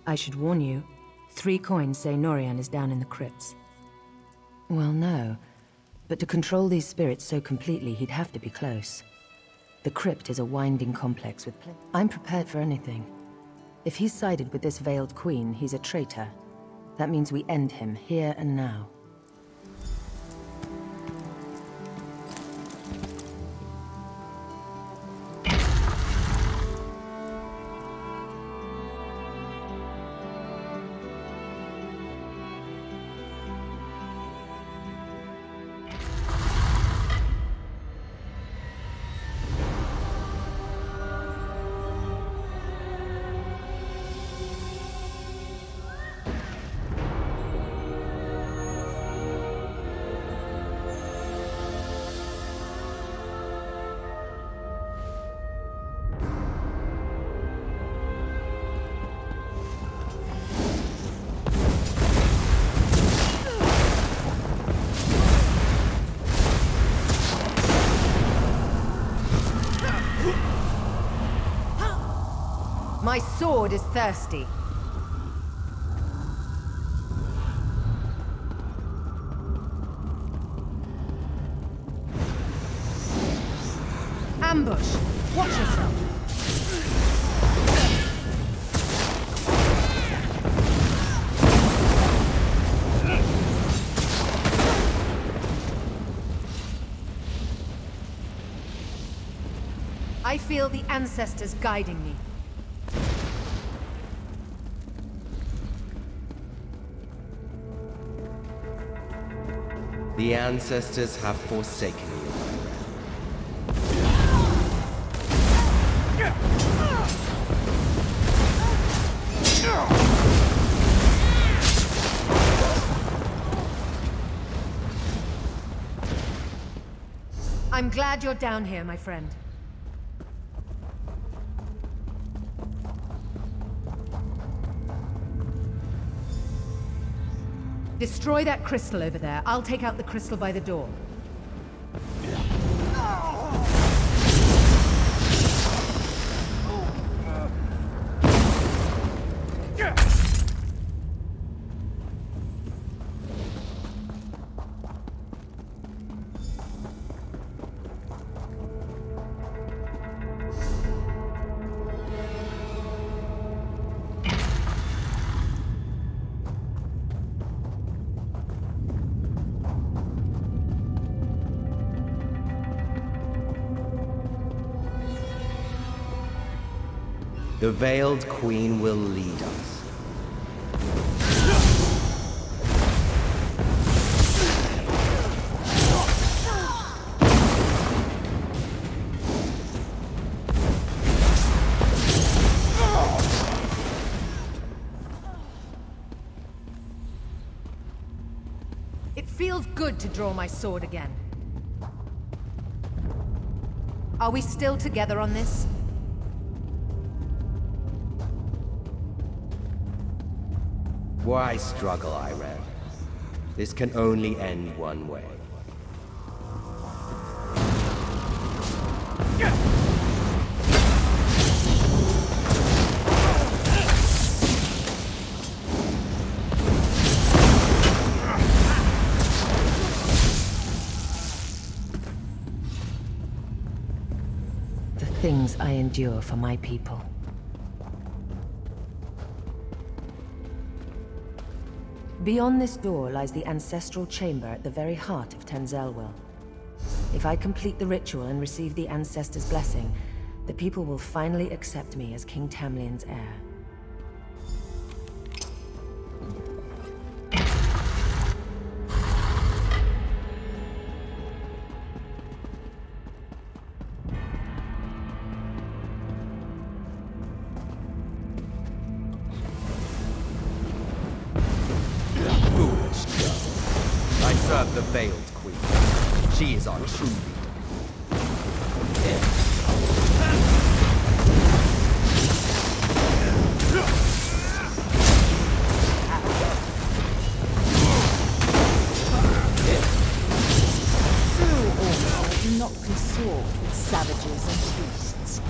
I should warn you. 3 coins say Norian is down in the crypts. Well, no. But to control these spirits so completely, he'd have to be close. The crypt is a winding complex with I'm prepared for anything. If he's sided with this veiled queen, he's a traitor. That means we end him here and now. My sword is thirsty. Ambush! Watch yourself! I feel the ancestors guiding me. The ancestors have forsaken you. I'm glad you're down here, my friend. Destroy that crystal over there. I'll take out the crystal by the door. The Veiled Queen will lead us. It feels good to draw my sword again. Are we still together on this? Why struggle, Irene? This can only end one way. The things I endure for my people. Beyond this door lies the ancestral chamber at the very heart of Tenzelwyl. If I complete the ritual and receive the ancestors' blessing, the people will finally accept me as King Tamlin's heir. I serve the Veiled Queen. She is our true Do not consort with savages and beasts.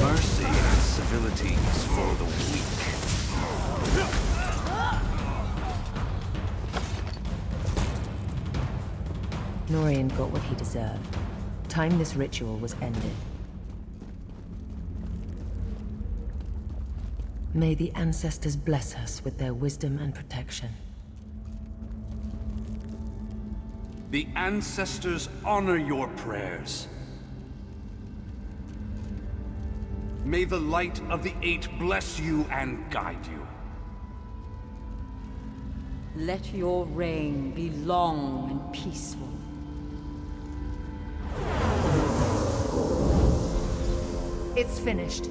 Mercy and civility is for the weak. Norian got what he deserved. Time this ritual was ended. May the ancestors bless us with their wisdom and protection. The ancestors honor your prayers. May the light of the Eight bless you and guide you. Let your reign be long and peaceful. It's finished.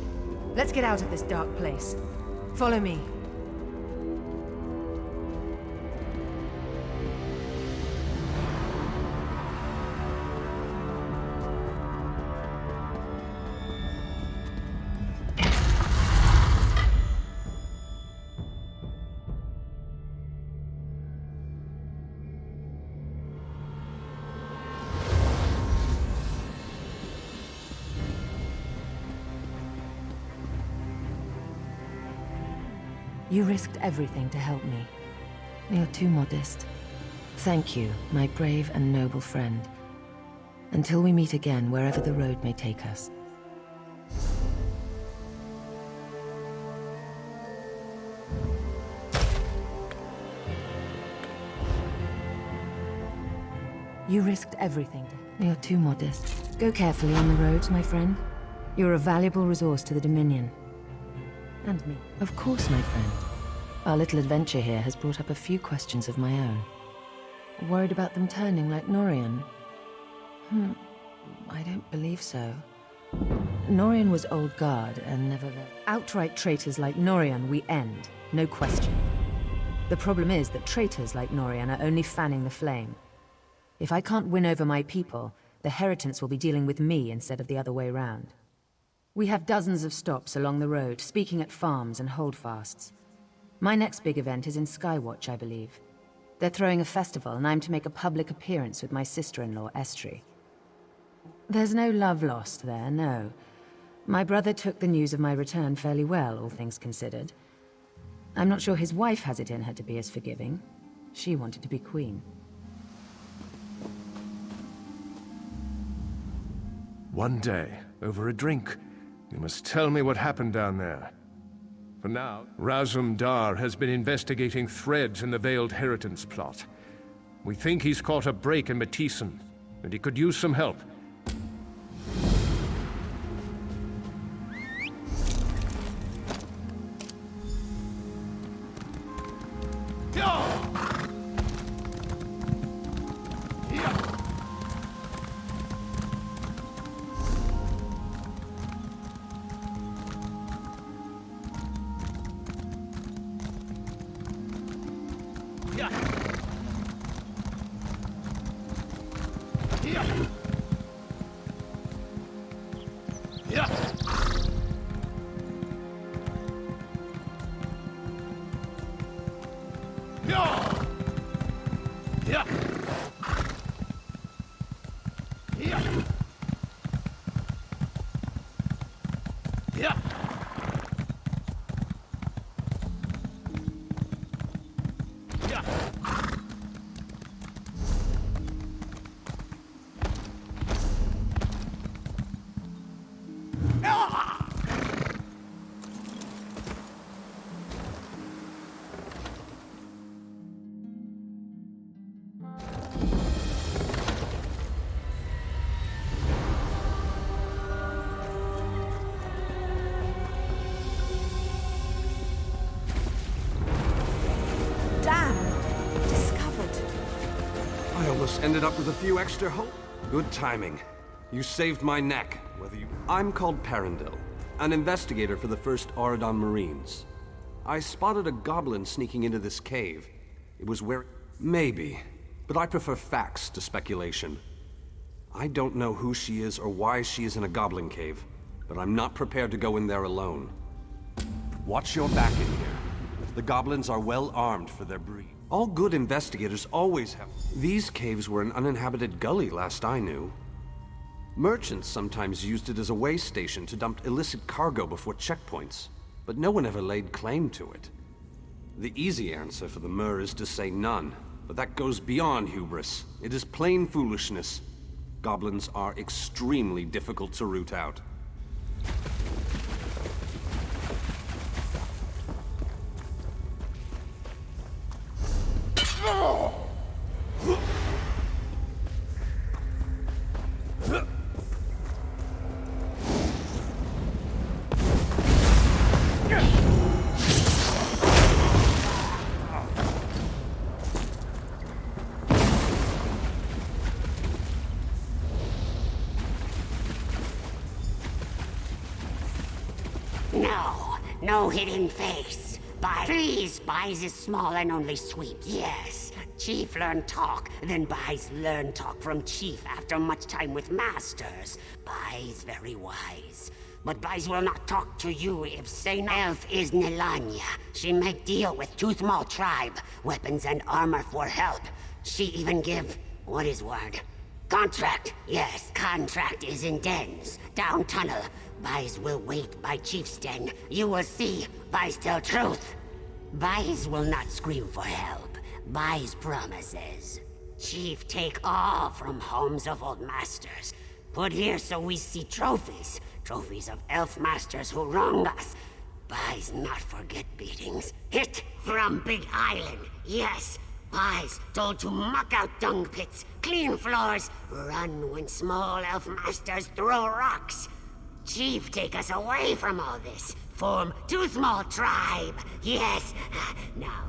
Let's get out of this dark place. Follow me. You risked everything to help me. You're too modest. Thank you, my brave and noble friend. Until we meet again, wherever the road may take us. You risked everything. You're too modest. Go carefully on the roads, my friend. You're a valuable resource to the Dominion. And me. Of course, my friend. Our little adventure here has brought up a few questions of my own. Worried about them turning like Norian? I don't believe so. Norian was old guard and never very... Outright traitors like Norian we end, no question. The problem is that traitors like Norian are only fanning the flame. If I can't win over my people, the Heritants will be dealing with me instead of the other way round. We have dozens of stops along the road, speaking at farms and holdfasts. My next big event is in Skywatch, I believe. They're throwing a festival, and I'm to make a public appearance with my sister-in-law, Estri. There's no love lost there, no. My brother took the news of my return fairly well, all things considered. I'm not sure his wife has it in her to be as forgiving. She wanted to be queen. One day, over a drink, you must tell me what happened down there. For now, Razum Dar has been investigating threads in the Veiled Heritance plot. We think he's caught a break in Matissan, and he could use some help. Ended up with a few extra holes. Good timing. You saved my neck, I'm called Parendil, an investigator for the 1st Auridon Marines. I spotted a goblin sneaking into this cave. It was where... Maybe, but I prefer facts to speculation. I don't know who she is or why she is in a goblin cave, but I'm not prepared to go in there alone. Watch your back in here. The goblins are well armed for their breed. All good investigators always have. These caves were an uninhabited gully last I knew. Merchants sometimes used it as a way station to dump illicit cargo before checkpoints, but no one ever laid claim to it. The easy answer for the Mer is to say none, but that goes beyond hubris. It is plain foolishness. Goblins are extremely difficult to root out. No hidden face. Please, Bais is small and only sweet. Yes, Chief learn talk, then Bais learn talk from Chief after much time with masters. Bais very wise. But Bais will not talk to you if Saint Elf is Nilanya. She make deal with Toothmaw tribe, weapons and armor for help. She even give, what is word? Contract. Yes, contract is in dens, down tunnel. Bais will wait by Chief's den. You will see. Bais tell truth. Bais will not scream for help. Bais promises. Chief, take all from homes of old masters. Put here so we see trophies. Trophies of elf masters who wronged us. Bais not forget beatings. Hit from Big Island. Yes. Bais told to muck out dung pits, clean floors, run when small elf masters throw rocks. Chief, take us away from all this. Form two small tribe. Yes. Now.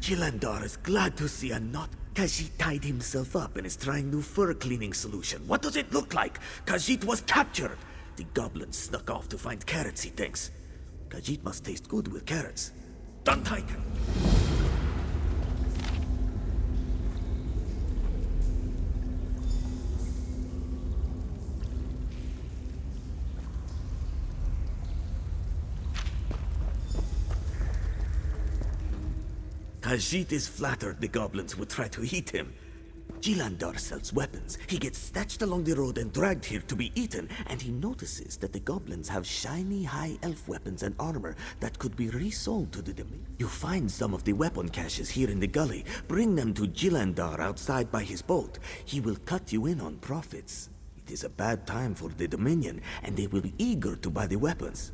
Jilandar is glad to see a knot. Khajiit tied himself up and is trying new fur cleaning solution. What does it look like? Khajiit was captured. The goblin snuck off to find carrots, he thinks. Khajiit must taste good with carrots. Don't take him! Khajiit is flattered the goblins would try to eat him. Jilandar sells weapons. He gets snatched along the road and dragged here to be eaten, and he notices that the goblins have shiny high elf weapons and armor that could be resold to the Dominion. You find some of the weapon caches here in the gully. Bring them to Jilandar outside by his boat. He will cut you in on profits. It is a bad time for the Dominion, and they will be eager to buy the weapons.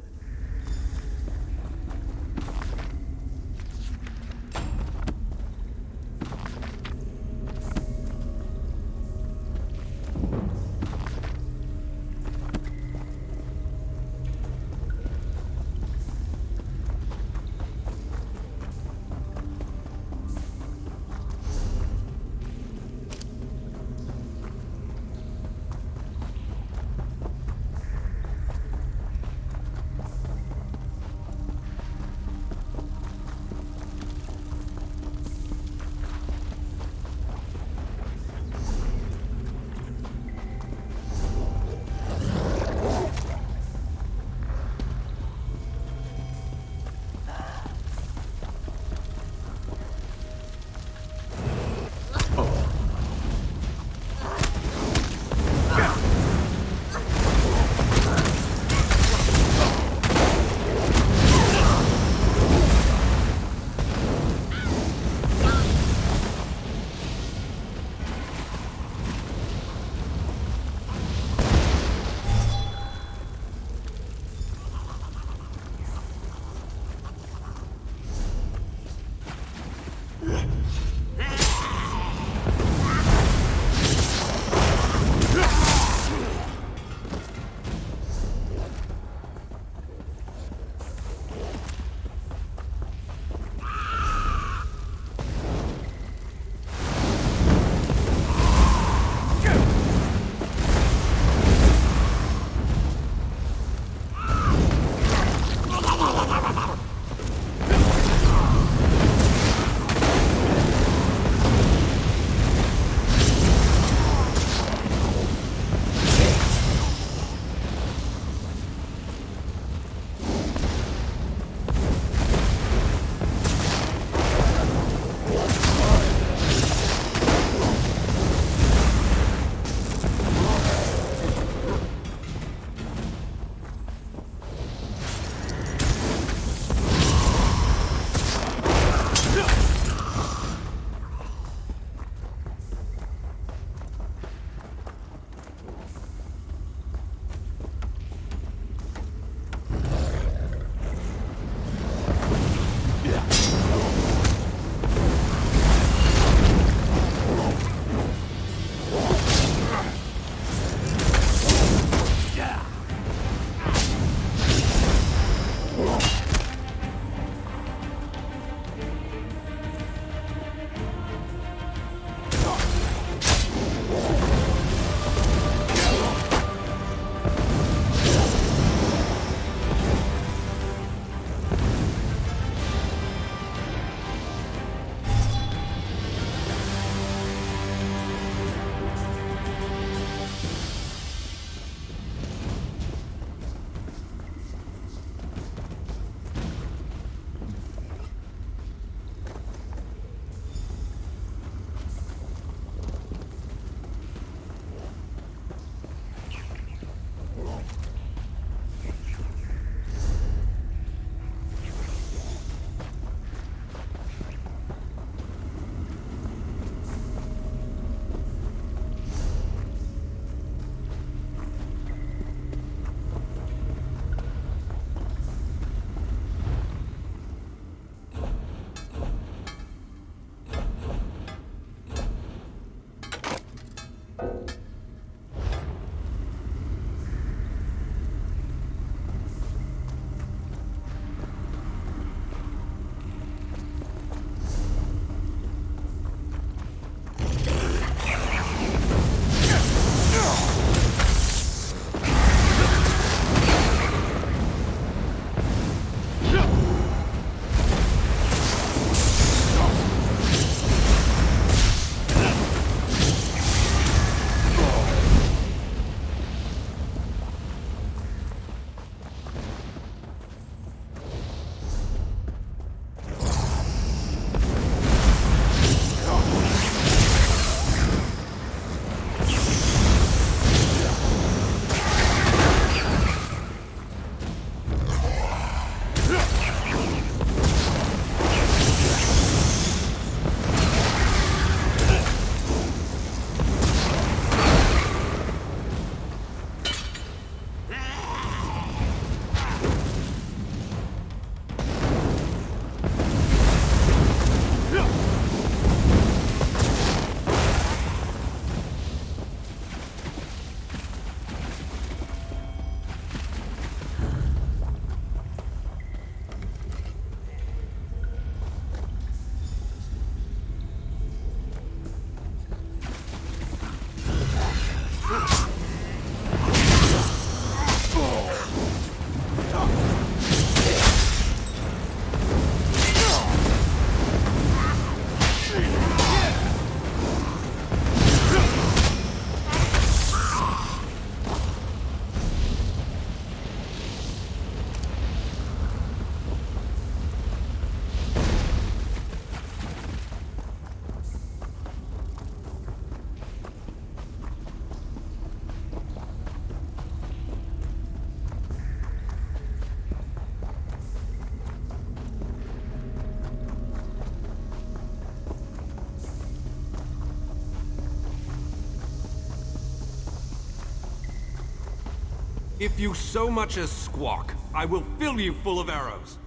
If you so much as squawk, I will fill you full of arrows.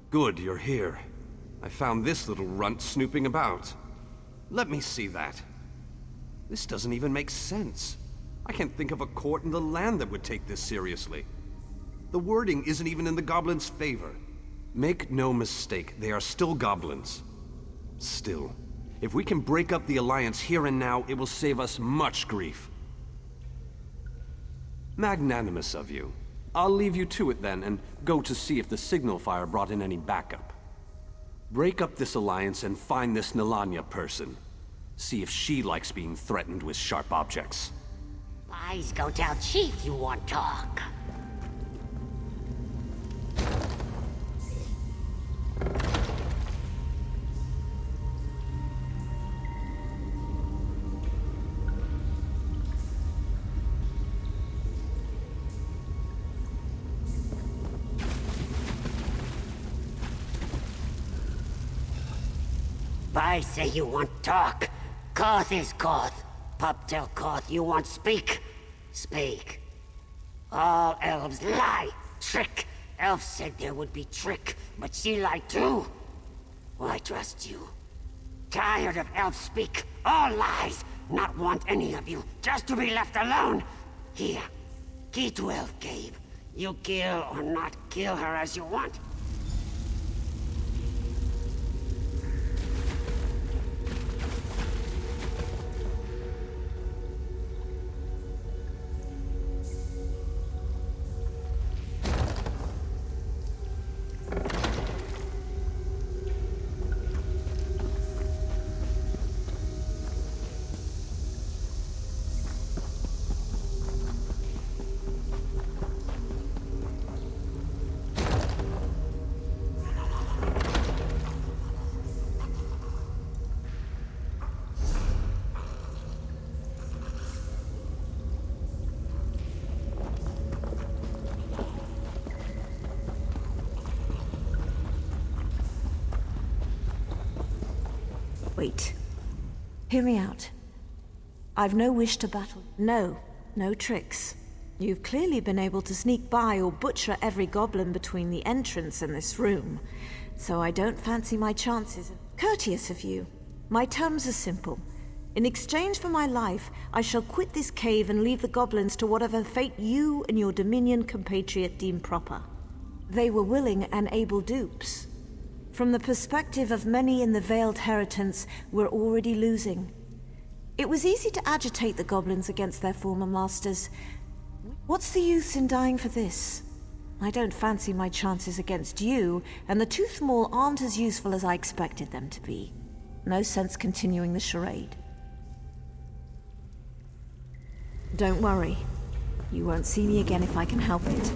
Good, you're here. I found this little runt snooping about. Let me see that. This doesn't even make sense. I can't think of a court in the land that would take this seriously. The wording isn't even in the goblins' favor. Make no mistake, they are still goblins. Still, if we can break up the Alliance here and now, it will save us much grief. Magnanimous of you. I'll leave you to it then, and go to see if the signal fire brought in any backup. Break up this alliance and find this Nilanya person. See if she likes being threatened with sharp objects. Please go tell Chief you want talk. I say you want talk. Koth is Koth. Pup tell Koth you want speak. Speak. All elves lie. Trick. Elf said there would be trick, but she lied too. Why trust you? Tired of elves speak. All lies. Not want any of you. Just to be left alone. Here. Key to Elf Cave. You kill or not kill her as you want. Wait. Hear me out. I've no wish to battle. No tricks. You've clearly been able to sneak by or butcher every goblin between the entrance and this room, so I don't fancy my chances. Courteous of you. My terms are simple. In exchange for my life, I shall quit this cave and leave the goblins to whatever fate you and your Dominion compatriot deem proper. They were willing and able dupes. From the perspective of many in the Veiled Heritance, we're already losing. It was easy to agitate the goblins against their former masters. What's the use in dying for this? I don't fancy my chances against you, and the Tooth Maul aren't as useful as I expected them to be. No sense continuing the charade. Don't worry. You won't see me again if I can help it.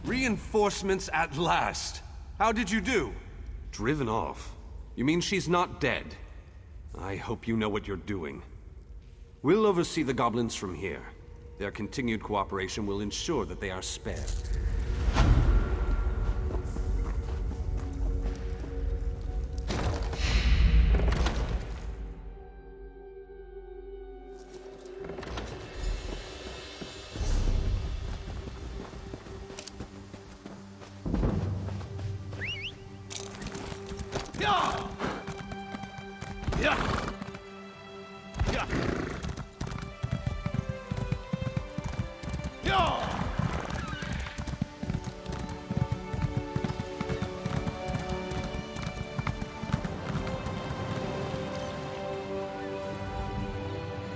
Reinforcements at last. How did you do? Driven off? You mean she's not dead? I hope you know what you're doing. We'll oversee the goblins from here. Their continued cooperation will ensure that they are spared.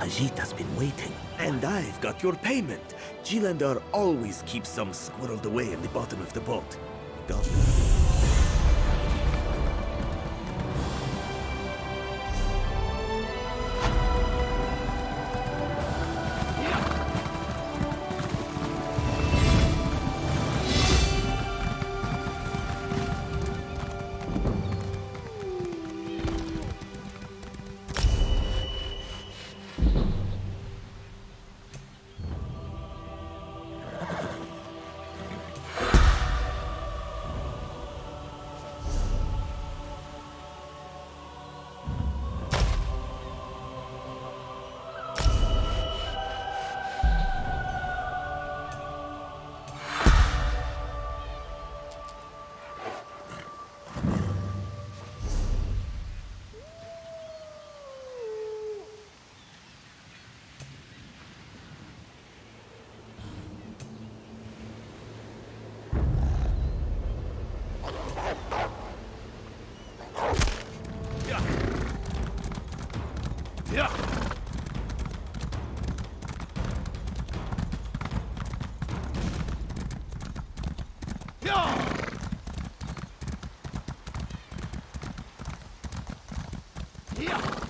Ajita's been waiting, and I've got your payment. Jilandar always keeps some squirreled away in the bottom of the boat. Goblin. Yeah.